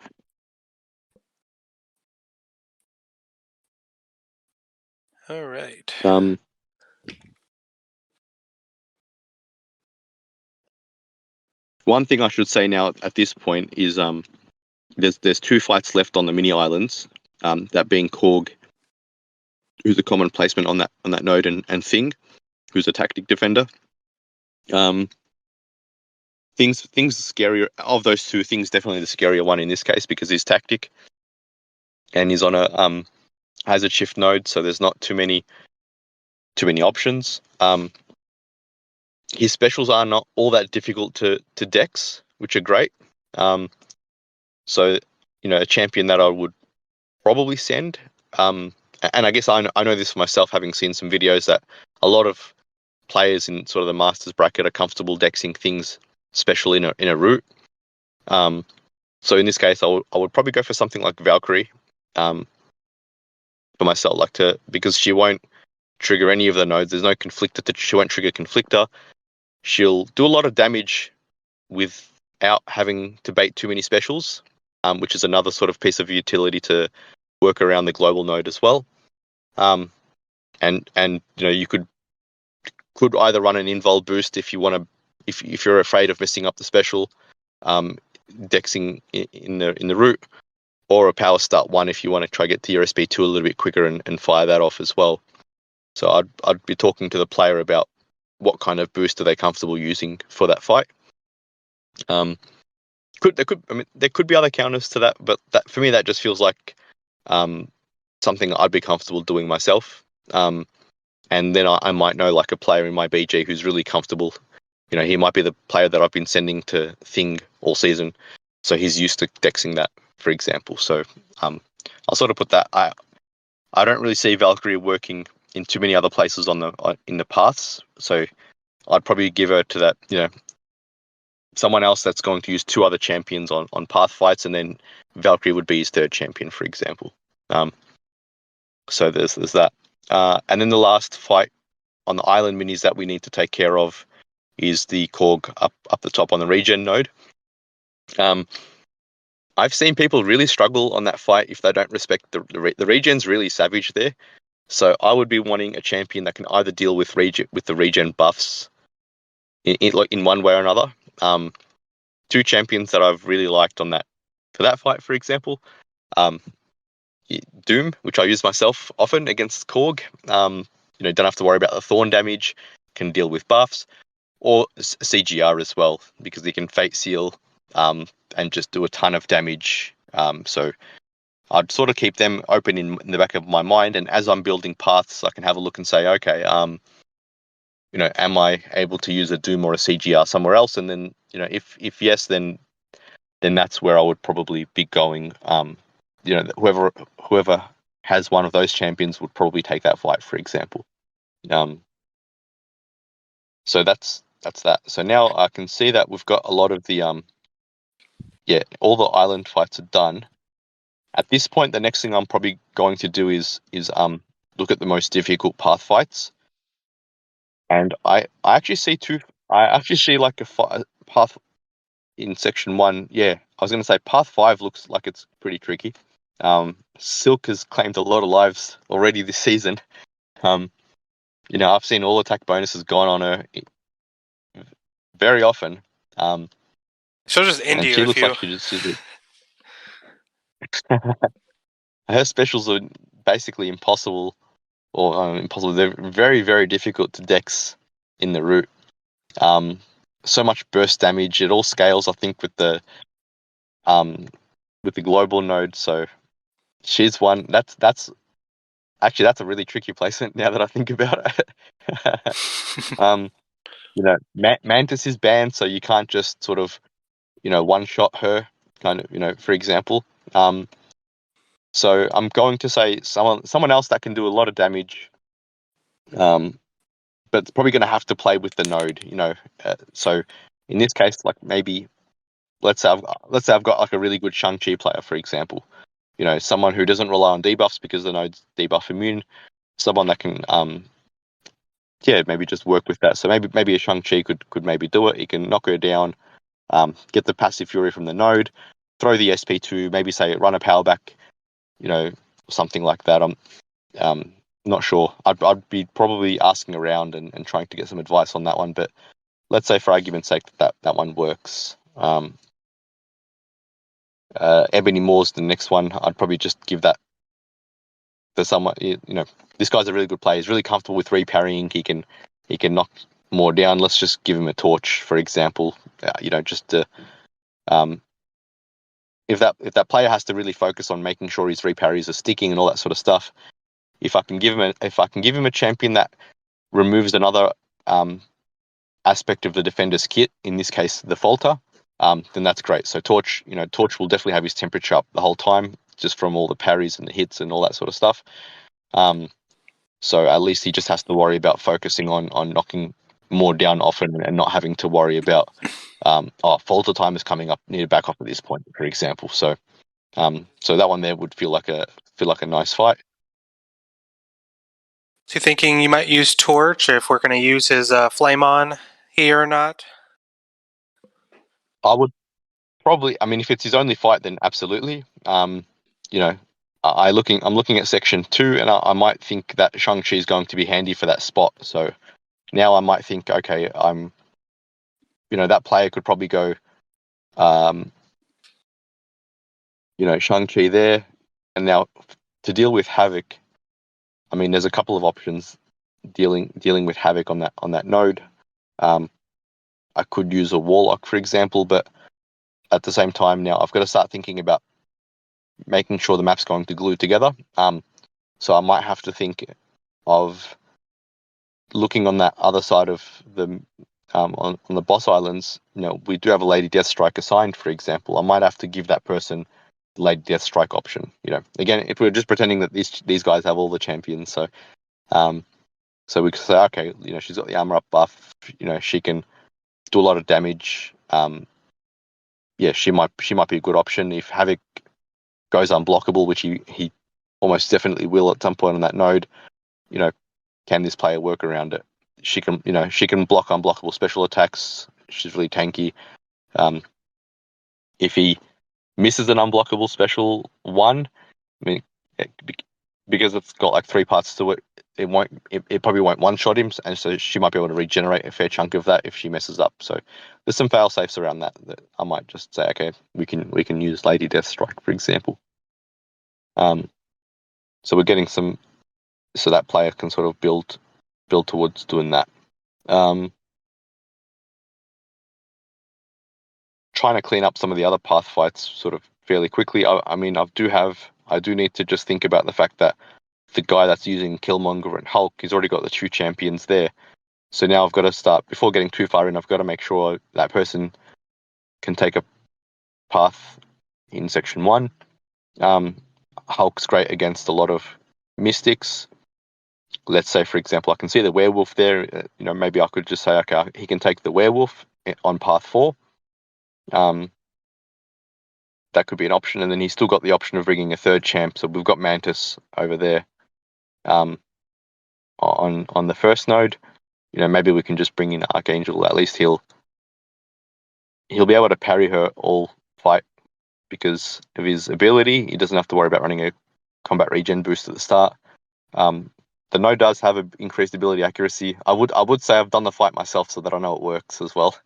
All right. One thing I should say now at this point is there's 2 fights left on the mini islands. That being Korg, who's a common placement on that node, and Thing, who's a tactic defender. Things scarier of those 2 things, definitely the scarier one in this case because he's tactic and he's on a hazard shift node, so there's not too many options. His specials are not all that difficult to dex, which are great. So a champion that I would probably send. And I guess I know this for myself, having seen some videos that a lot of players in sort of the masters bracket are comfortable dexing things special in a route. So in this case, I would probably go for something like Valkyrie for myself, because she won't trigger any of the nodes. There's no conflictor. She won't trigger conflictor. She'll do a lot of damage without having to bait too many specials, which is another sort of piece of utility to work around the global node as well. And you could either run an invul boost if you want to, if you're afraid of messing up the special, dexing in the route, or a power start 1 if you want to try get to your SB2 a little bit quicker and fire that off as well. So I'd be talking to the player about what kind of boost are they comfortable using for that fight. There could be other counters to that, but that for me that just feels like something I'd be comfortable doing myself. And then I might know like a player in my BG who's really comfortable. He might be the player that I've been sending to Thing all season. so he's used to dexing that, for example. So I'll sort of put that. I don't really see Valkyrie working in too many other places in the paths. So I'd probably give her to that, someone else that's going to use two other champions on path fights, and then Valkyrie would be his third champion, for example. So there's that. And then the last fight on the island minis that we need to take care of is the Korg up the top on the regen node. I've seen people really struggle on that fight if they don't respect the regen's really savage there. So I would be wanting a champion that can either deal with the regen buffs in one way or another. Two champions that I've really liked for that fight, for example, Doom, which I use myself often against Korg. Don't have to worry about the thorn damage, can deal with buffs, or CGR as well, because he can fate seal and just do a ton of damage. So I'd sort of keep them open in the back of my mind, and as I'm building paths, I can have a look and say, okay, am I able to use a Doom or a CGR somewhere else? And then, if yes, then that's where I would probably be going. Whoever has one of those champions would probably take that fight, for example. So that's that. So now I can see that we've got a lot of the all the island fights are done. At this point, the next thing I'm probably going to do is look at the most difficult path fights. And I actually see like a path in section 1. Yeah, I was going to say path 5 looks like it's pretty tricky. Silk has claimed a lot of lives already this season. I've seen all attack bonuses gone on her very often. She'll just end and you she if looks you. like her specials are basically impossible, or impossible. They're very, very difficult to dex in the route. So much burst damage. It all scales, I think, with the global node. So she's one. That's a really tricky placement now that I think about it. Mantis is banned, so you can't just sort of, one shot her, kind of, for example. So I'm going to say someone else that can do a lot of damage, but it's probably going to have to play with the node, So in this case, like maybe let's say I've got like a really good Shang-Chi player, for example. Someone who doesn't rely on debuffs because the node's debuff immune. Someone that can maybe just work with that. So maybe a Shang-Chi could maybe do it. He can knock her down, get the passive fury from the node, throw the SP2, maybe say run a power back, something like that. I'm not sure. I'd be probably asking around and trying to get some advice on that one. But let's say for argument's sake that one works. Ebony Moore's the next one. I'd probably just give that to someone. This guy's a really good player. He's really comfortable with reparrying. He can knock more down. Let's just give him a torch, for example. Just to if that player has to really focus on making sure his reparries are sticking and all that sort of stuff. If I can give him a champion that removes another aspect of the defender's kit, in this case the falter, then that's great. So Torch will definitely have his temperature up the whole time, just from all the parries and the hits and all that sort of stuff. So at least he just has to worry about focusing on knocking more down often and not having to worry about falter time is coming up, need to back off at this point, for example. So that one there would feel like a nice fight. So you thinking you might use Torch if we're going to use his Flame On here or not? I would probably. I mean, if it's his only fight, then absolutely. I'm looking at section 2, and I might think that Shang-Chi is going to be handy for that spot. So now I might think, okay, that player could probably go, Shang-Chi there, and now to deal with Havoc. I mean, there's a couple of options dealing with Havoc on that node. I could use a Warlock, for example, but at the same time now I've got to start thinking about making sure the map's going to glue together. So I might have to think of looking on that other side of the on the boss islands, we do have a Lady Deathstrike assigned, for example. I might have to give that person the Lady Deathstrike option. Again, if we're just pretending that these guys have all the champions, so we could say, okay, she's got the armor up buff. She can do a lot of damage. She might be a good option if Havoc goes unblockable, which he almost definitely will at some point on that node. Can this player work around it? She can block unblockable special attacks. She's really tanky. If he misses an unblockable special one, I mean, because it's got like 3 parts to it, it probably won't one-shot him, and so she might be able to regenerate a fair chunk of that if she messes up. So there's some fail safes around that I might just say, okay, we can use Lady Deathstrike, for example. So we're getting some, so that player can sort of build towards doing that. Trying to clean up some of the other path fights sort of fairly quickly. I mean, I do need to just think about the fact that the guy that's using Killmonger and Hulk, he's already got the 2 champions there. So now I've got to start, before getting too far in, I've got to make sure that person can take a path in Section 1. Hulk's great against a lot of mystics. Let's say, for example, I can see the werewolf there. Maybe I could just say, okay, he can take the werewolf on path 4. That could be an option, and then he's still got the option of bringing a 3rd champ. So we've got Mantis over there on the first node. Maybe we can just bring in Archangel. At least he'll be able to parry her all fight because of his ability. He doesn't have to worry about running a combat regen boost at the start. The node does have an increased ability accuracy. I would say I've done the fight myself so that I know it works as well.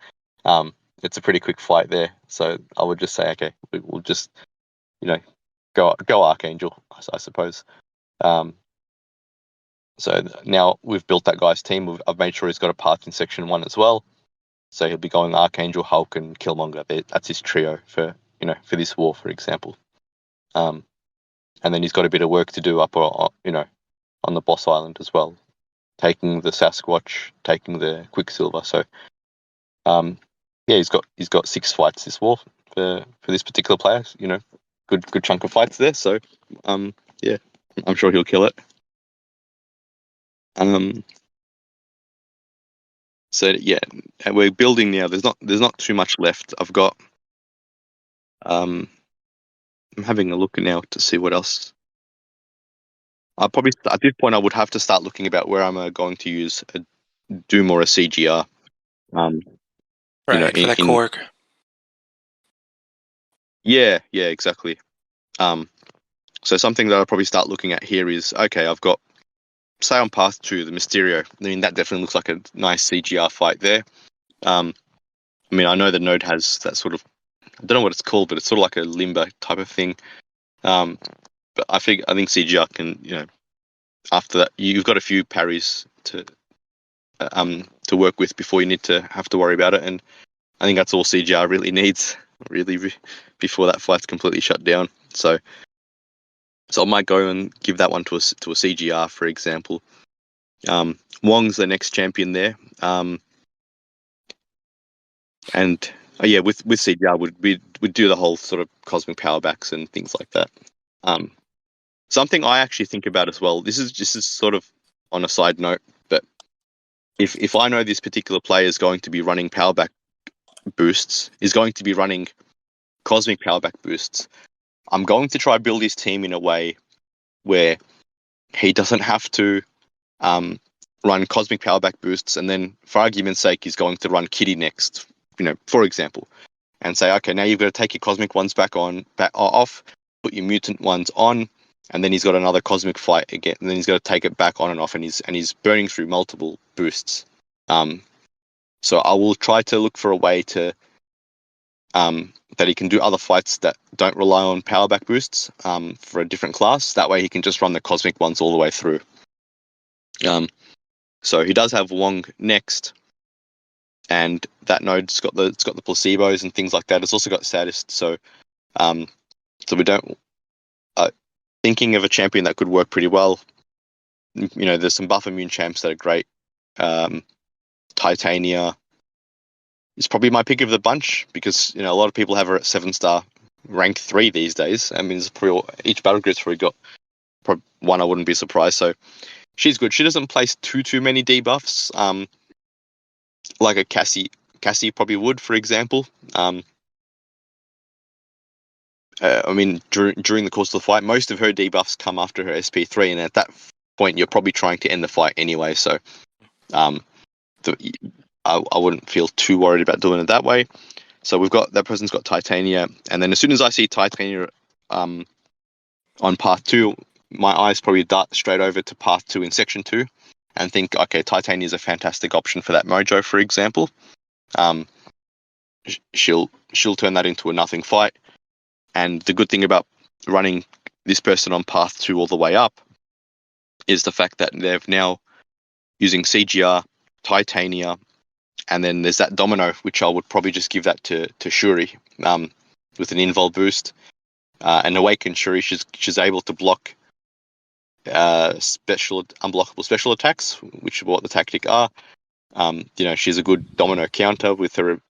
It's a pretty quick fight there, so I would just say, okay, we'll just go Archangel, I suppose. So now we've built that guy's team. I've made sure he's got a path in Section 1 as well. So he'll be going Archangel, Hulk, and Killmonger. That's his trio for this war, for example. And then he's got a bit of work to do up on the boss island as well, taking the Sasquatch, taking the Quicksilver. So he's got 6 fights this war for this particular player. Good chunk of fights there. So I'm sure he'll kill it. So yeah, and we're building now. There's not too much left. I've got. I'm having a look now to see what else. I probably at this point I would have to start looking about where I'm going to use Doom or a CGR. Right, for that Korg. Yeah, exactly. So something that I'll probably start looking at here is, okay, I've got, say on path 2, the Mysterio. I mean, that definitely looks like a nice CGR fight there. I mean, I know the node has that sort of, I don't know what it's called, but it's sort of like a limbo type of thing. But I think CGR can, after that, you've got a few parries to work with before you need to have to worry about it, and I think that's all CGR really needs, really, before that fight's completely shut down. So I might go and give that one to a CGR, for example. Wong's the next champion there, and with CGR would do the whole sort of cosmic power backs and things like that. Something I actually think about as well. This is sort of on a side note, but if I know this particular player is going to be running power back boosts, is going to be running cosmic power back boosts, I'm going to try build his team in a way where he doesn't have to run cosmic power back boosts, and then for argument's sake, he's going to run Kitty next, for example, and say, okay, now you've got to take your cosmic ones back off, put your mutant ones on, and then he's got another cosmic fight again, and then he's got to take it back on and off, and he's burning through multiple boosts. So I will try to look for a way to that he can do other fights that don't rely on power back boosts for a different class. That way he can just run the cosmic ones all the way through. So he does have Wong next, and that node's got the placebos and things like that. It's also got Sadist. So we don't thinking of a champion that could work pretty well. There's some buff immune champs that are great. Titania, is probably my pick of the bunch because a lot of people have her at 7-star, rank 3 these days. I mean, it's probably each battle group's probably got one. I wouldn't be surprised. So she's good. She doesn't place too many debuffs, like a Cassie probably would, for example. I mean, during the course of the fight, most of her debuffs come after her SP3, and at that point, you're probably trying to end the fight anyway. So, I wouldn't feel too worried about doing it that way. So we've got that person's got Titania, and then as soon as I see Titania on path 2, my eyes probably dart straight over to path 2 in section 2, and think, okay, Titania is a fantastic option for that Mojo, for example. She'll turn that into a nothing fight. And the good thing about running this person on path 2 all the way up is the fact that they've now using CGR, Titania, and then there's that Domino, which I would probably just give that to Shuri with an invul boost. And Awakened Shuri, she's able to block unblockable special attacks, which is what the tactic are. She's a good Domino counter with her,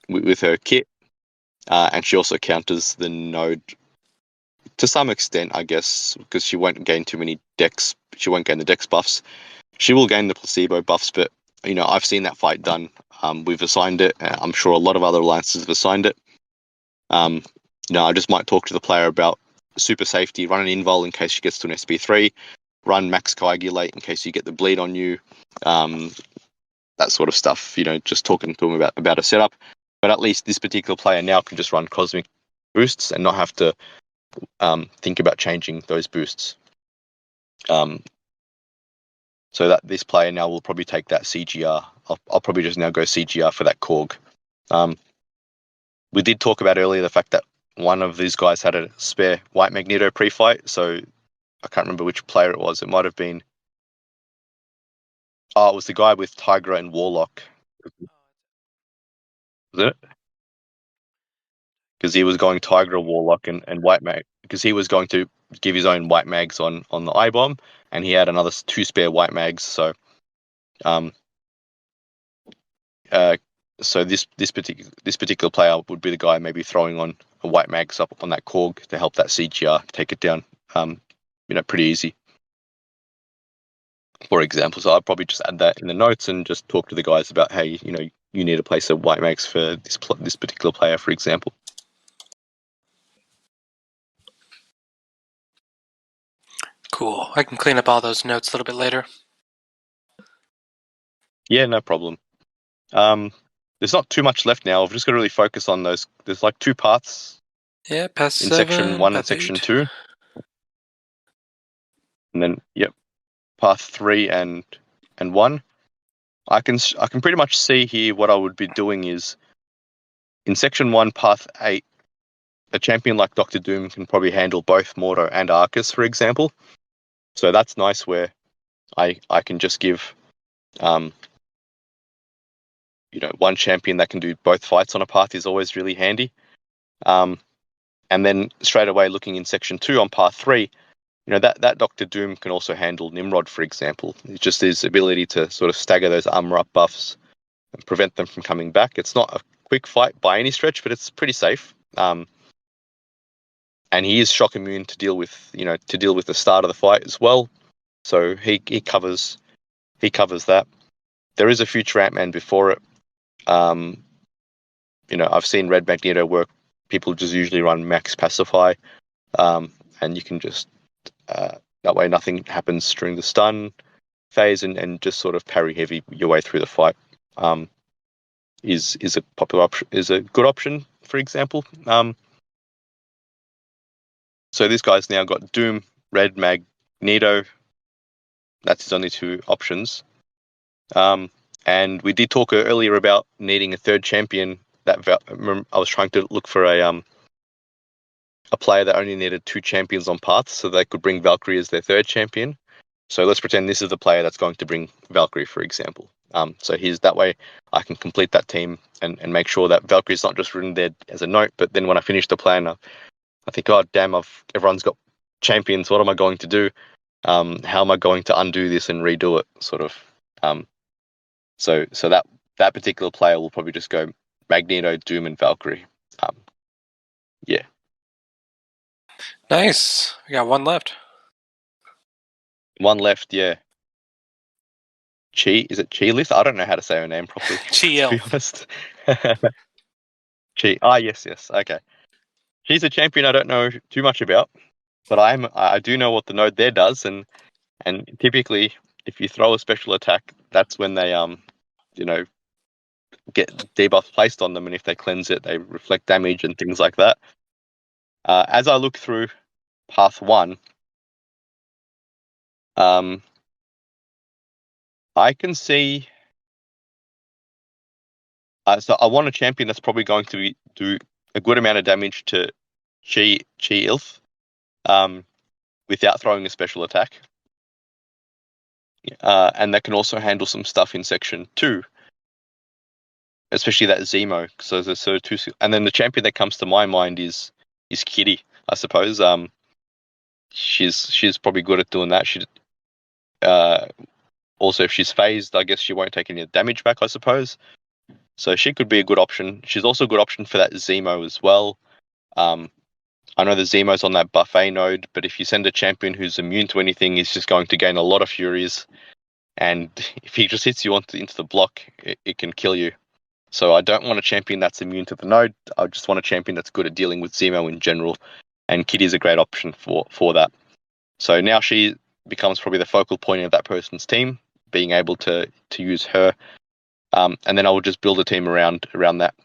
with her kit. And she also counters the node to some extent, I guess, because she won't gain too many decks. She won't gain the dex buffs. She will gain the placebo buffs, but I've seen that fight done. We've assigned it. I'm sure a lot of other alliances have assigned it. I just might talk to the player about super safety, run an invul in case she gets to an SP3, run max coagulate in case you get the bleed on you, that sort of stuff. Just talking to them about a setup. But at least this particular player now can just run cosmic boosts and not have to think about changing those boosts. So that this player now will probably take that CGR. I'll probably just now go CGR for that Korg. We did talk about earlier the fact that one of these guys had a spare white Magneto pre-fight, so I can't remember which player it was. It might have been... Oh, it was the guy with Tigra and Warlock. Was it? Because he was going Tigra, Warlock, and White Mag. Because he was going to give his own White Mags on the I-Bomb, and he had another 2 spare White Mags, so... So this particular player would be the guy maybe throwing on a White Mags up on that Korg to help that CGR take it down, pretty easy. For example, so I'd probably just add that in the notes and just talk to the guys about, hey, you need to place a White Mags for this particular player, for example. Cool. I can clean up all those notes a little bit later. Yeah, no problem. There's not too much left now. I've just got to really focus on those. There's like 2 parts. Yeah, past in 7, section 1 and path section 8. 2. And then, path 3 and 1. I can pretty much see here what I would be doing is in section 1, path 8, a champion like Dr. Doom can probably handle both Mordo and Arcus, for example. So that's nice where I can just give one champion that can do both fights on a path is always really handy. And then straight away looking in section 2 on path 3, that Dr. Doom can also handle Nimrod, for example. It's just his ability to sort of stagger those armor up buffs and prevent them from coming back. It's not a quick fight by any stretch, but it's pretty safe. And he is shock immune to deal with the start of the fight as well. So he covers that. There is a future Ant-Man before it. I've seen Red Magneto work. People just usually run Max Pacify, and you can just that way nothing happens during the stun phase, and just sort of parry heavy your way through the fight. Is a popular option, is a good option, for example. So this guy's now got Doom, Red Magneto. That's his only 2 options. And we did talk earlier about needing a 3rd champion. I was trying to look for a player that only needed 2 champions on paths, so they could bring Valkyrie as their 3rd champion. So let's pretend this is the player that's going to bring Valkyrie, for example. So that way I can complete that team and make sure that Valkyrie's not just written there as a note, but then when I finish the plan, I think, oh damn, everyone's got champions. What am I going to do? How am I going to undo this and redo it? Sort of. So that that particular player will probably just go Magneto, Doom, and Valkyrie. Yeah. Nice. We got one left. One left, yeah. Is it Chi-Lith? I don't know how to say her name properly, to be Chi-Ilth. honest. Chi. Ah, yes. Okay. She's a champion I don't know too much about, but I do know what the node there does, and typically if you throw a special attack, that's when they get debuff placed on them, and if they cleanse it, they reflect damage and things like that. As I look through path 1, I can see. So I want a champion that's probably going to do a good amount of damage to Chi-Ilth, without throwing a special attack, and that can also handle some stuff in section 2, especially that Zemo. So there's sort of two, and then the champion that comes to my mind is Kitty, I suppose. She's probably good at doing that. She also, if she's phased, I guess she won't take any damage back, I suppose. So she could be a good option. She's also a good option for that Zemo as well. I know the Zemo's on that buffet node, but if you send a champion who's immune to anything, he's just going to gain a lot of Furies. And if he just hits you into the block, it can kill you. So I don't want a champion that's immune to the node. I just want a champion that's good at dealing with Zemo in general. And Kitty's a great option for that. So now she becomes probably the focal point of that person's team, being able to use her. And then I will just build a team around that.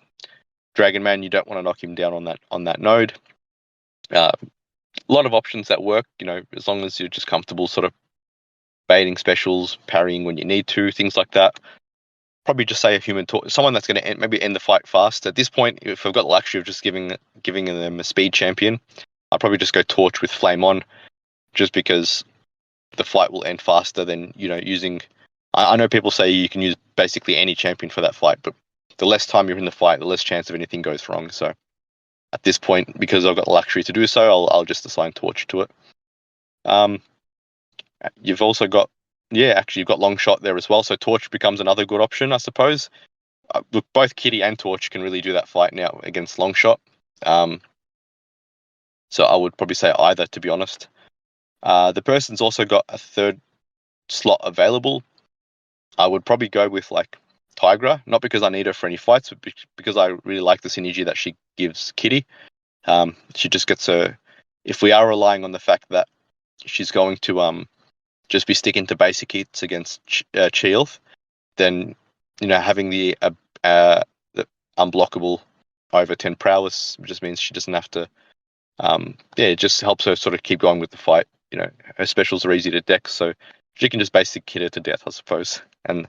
Dragon Man, you don't want to knock him down on that node. A lot of options that work, as long as you're just comfortable sort of baiting specials, parrying when you need to, things like that. Probably just say a human torch, someone that's going to maybe end the fight fast. At this point, if I've got the luxury of just giving them a speed champion, I'll probably just go torch with flame on, just because the fight will end faster than using. I know people say you can use basically any champion for that fight, but the less time you're in the fight, the less chance of anything goes wrong. So at this point, because I've got the luxury to do so, I'll just assign torch to it. You've also got, you've got long shot there as well. So torch becomes another good option, I suppose. Look, both Kitty and Torch can really do that fight now against long shot. So I would probably say either, to be honest. The person's also got a third slot available. I would probably go with like Tigra, not because I need her for any fights, but because I really like the synergy that she gives Kitty. She just gets her. If we are relying on the fact that she's going to just be sticking to basic hits against Chi-Ilth, then having the unblockable over 10 prowess just means she doesn't have to. It just helps her sort of keep going with the fight. Her specials are easy to deck, so she can just basic hit her to death, I suppose. And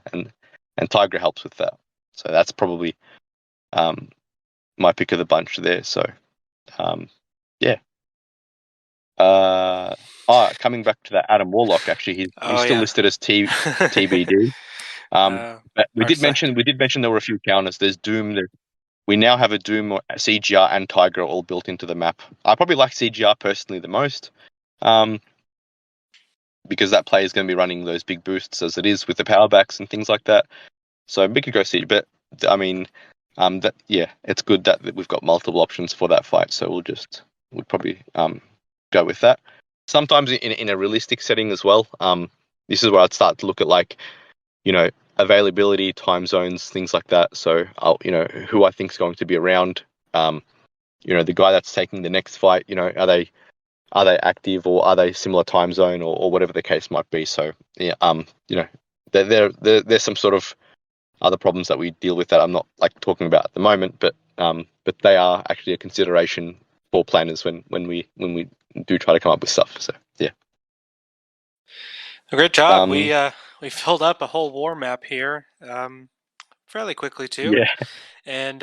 Tigra helps with that. So that's probably my pick of the bunch there. So coming back to that Adam Warlock, actually, he's still listed as TBD. But we did mention there were a few counters. There's Doom. We now have a Doom, CGR, and Tigra all built into the map. I probably like CGR personally the most, because that player is going to be running those big boosts as it is with the power backs and things like that. So we could go see, but I mean, it's good that we've got multiple options for that fight. So we'll probably go with that. Sometimes in a realistic setting as well. This is where I'd start to look at availability, time zones, things like that. So who I think is going to be around. The guy that's taking the next fight. Are they active, or are they similar time zone, or whatever the case might be. So there's some sort of other problems that we deal with that I'm not talking about at the moment, but they are actually a consideration for planners when we do try to come up with stuff. So yeah. Great job. We filled up a whole war map here fairly quickly too. Yeah. And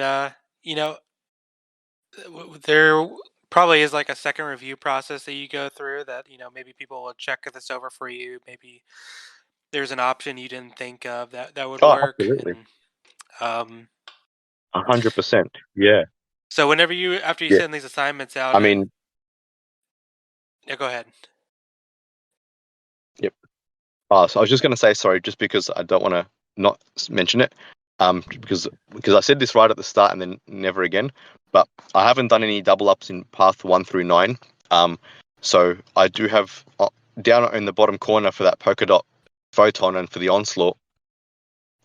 there probably is like a second review process that you go through that maybe people will check this over for you. Maybe there's an option you didn't think of that would work. Absolutely. And 100%. Yeah. so after you send these assignments out, I mean, yeah, go ahead. Yep. So I was just going to say, sorry, just because I don't want to not mention it. because I said this right at the start and then never again. But I haven't done any double ups in path 1 through 9. So I do have down in the bottom corner for that polka dot photon and for the onslaught,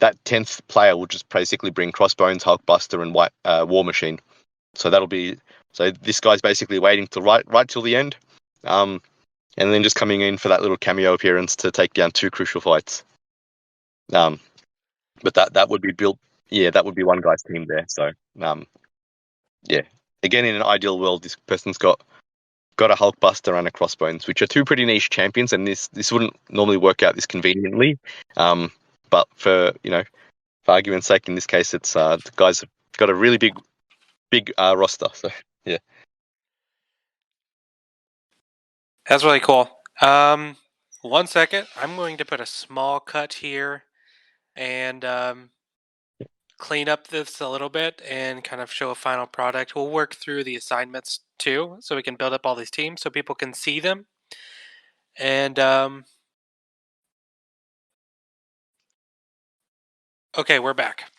that 10th player will just basically bring Crossbones, Hulkbuster, and White War Machine. So this guy's basically waiting to right till the end, and then just coming in for that little cameo appearance to take down 2 crucial fights. But that would be built. Yeah, that would be one guy's team there. So yeah. Again, in an ideal world, this person's got a Hulkbuster and a Crossbones, which are 2 pretty niche champions, and this wouldn't normally work out this conveniently. But for argument's sake, in this case, it's the guys have got a really big roster. So yeah. That's really cool. 1 second. I'm going to put a small cut here and clean up this a little bit and kind of show a final product. We'll work through the assignments too, so we can build up all these teams so people can see them. And okay, we're back.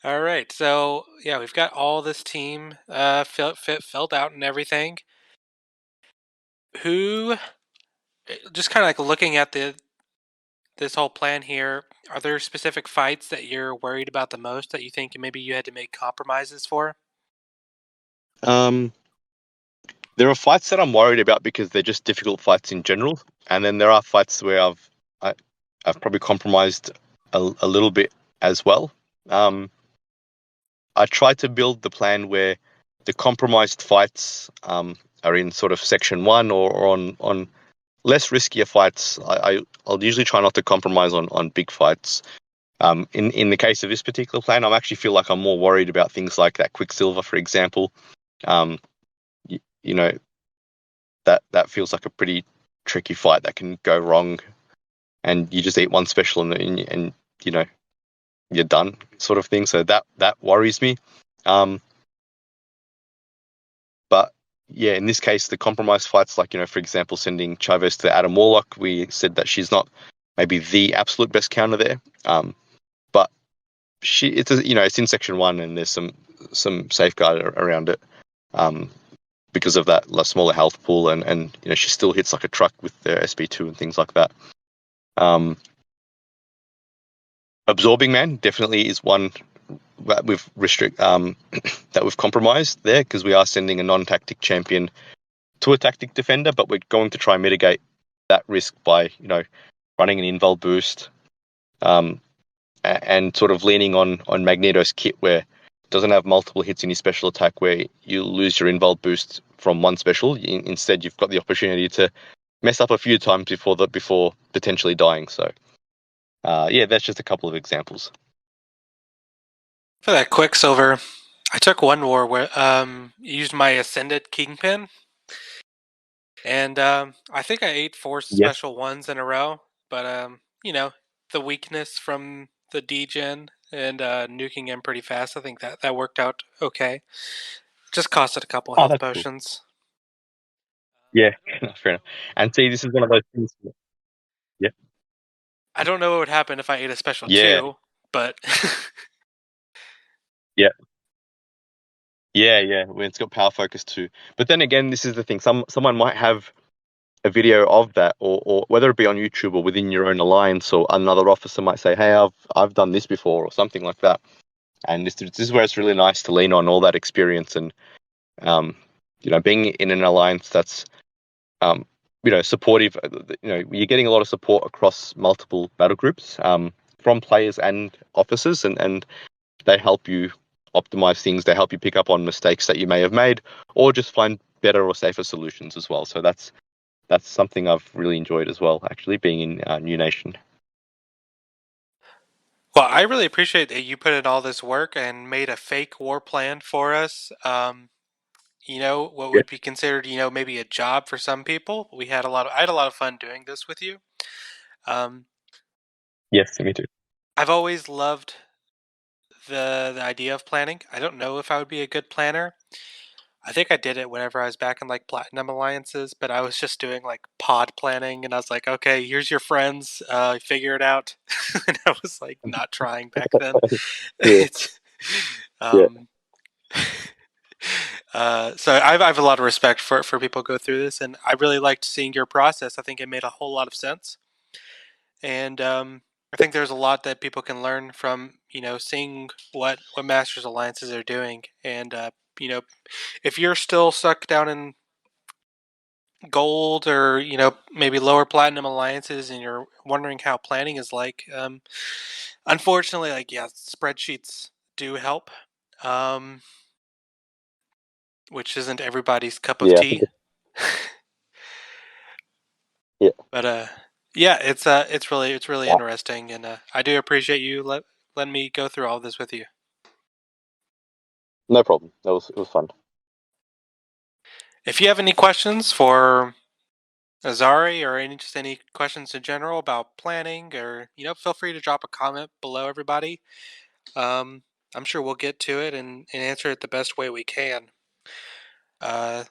All right, so yeah, we've got all this team filled out and everything. Who, just kind of like looking at this whole plan here, are there specific fights that you're worried about the most that you think maybe you had to make compromises for? There are fights that I'm worried about because they're just difficult fights in general, and then there are fights where I've probably compromised a little bit as well. I try to build the plan where the compromised fights are in sort of section 1 or on less riskier fights. I'll usually try not to compromise on big fights. In the case of this particular plan, I actually feel like I'm more worried about things like that Quicksilver, for example. You know, that feels like a pretty tricky fight that can go wrong, and you just eat one special and you're done, sort of thing. So that worries me. But yeah, in this case, the compromise fights, like for example, sending Chavez to Adam Warlock, we said that she's not maybe the absolute best counter there. But it's in section 1 and there's some safeguard around it. Because of that smaller health pool, and she still hits like a truck with the SP2 and things like that. Absorbing Man definitely is one that we've that we've compromised there, because we are sending a non-tactic champion to a tactic defender, but we're going to try and mitigate that risk by running an invul boost, and sort of leaning on Magneto's kit, where it doesn't have multiple hits in your special attack where you lose your invul boost from one special. Instead, you've got the opportunity to mess up a few times before potentially dying. So yeah, that's just a couple of examples. For that Quicksilver, I took one war where used my Ascended Kingpin, and I think I ate 4 special ones in a row. But the weakness from the degen and nuking him pretty fast, I think that worked out okay. Just costed a couple health potions. Cool. Yeah, fair enough. And see, this is one of those things. Yeah. I don't know what would happen if I ate a special 2, but yeah. Yeah, when it's got power focus too. But then again, this is the thing. Someone might have a video of that, or whether it be on YouTube or within your own alliance, or another officer might say, "Hey, I've done this before," or something like that. And this is where it's really nice to lean on all that experience and being in an alliance that's supportive. You're getting a lot of support across multiple battle groups from players and officers, and they help you optimize things. They help you pick up on mistakes that you may have made, or just find better or safer solutions as well. So that's something I've really enjoyed as well, actually, being in New Nation. Well, I really appreciate that you put in all this work and made a fake war plan for us. What would be considered, maybe a job for some people. I had a lot of fun doing this with you. Yes, me too. I've always loved the idea of planning. I don't know if I would be a good planner. I think I did it whenever I was back in like Platinum Alliances, but I was just doing like pod planning, and I was like, okay, here's your friends, figure it out. And I was like not trying back then. Yeah, It's, yeah, um, so I have a lot of respect for people who go through this, and I really liked seeing your process. I think it made a whole lot of sense, and I think there's a lot that people can learn from seeing what Masters Alliances are doing, and if you're still stuck down in gold or maybe lower platinum alliances and you're wondering how planning is like, unfortunately, like, yeah, spreadsheets do help, um, which isn't everybody's cup of yeah. I think tea. yeah, But yeah, it's really yeah, interesting, and I do appreciate you letting me go through all this with you. no problem. It was fun. If you have any questions for Azari, or any questions in general about planning, or feel free to drop a comment below, everybody. Um, I'm sure we'll get to it and answer it the best way we can. Uh,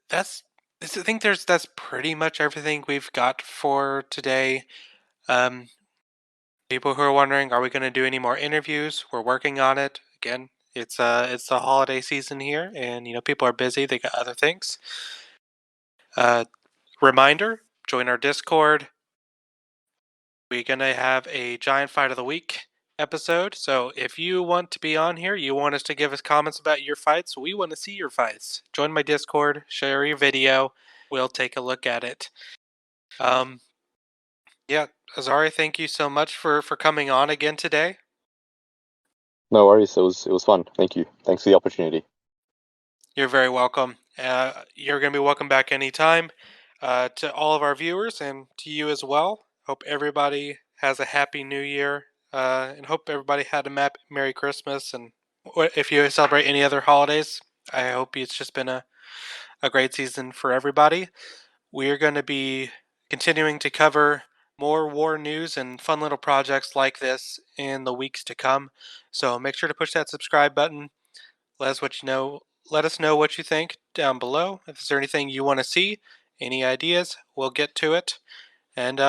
that's I think that's pretty much everything we've got for today. Um, People who are wondering, are we going to do any more interviews? We're working on it. Again, it's the holiday season here, and people are busy. They got other things. Uh, Reminder: join our Discord. We're gonna have a giant fight of the week episode. So if you want to be on here, you want us to give us comments about your fights, we want to see your fights. Join my Discord, share your video. We'll take a look at it. Um, yeah, Azari, thank you so much for coming on again today. No worries. It was fun. Thank you. Thanks for the opportunity. You're very welcome. You're gonna be welcome back anytime. To all of our viewers and to you as well. Hope everybody has a happy New Year, and hope everybody had a Merry Christmas. And if you celebrate any other holidays, I hope it's just been a great season for everybody. We're going to be continuing to cover more war news and fun little projects like this in the weeks to come. So make sure to push that subscribe button. Let us what you know. Let us know what you think down below. If there's anything you want to see, any ideas, we'll get to it. And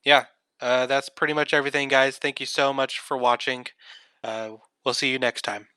yeah, that's pretty much everything, guys. Thank you so much for watching. We'll see you next time.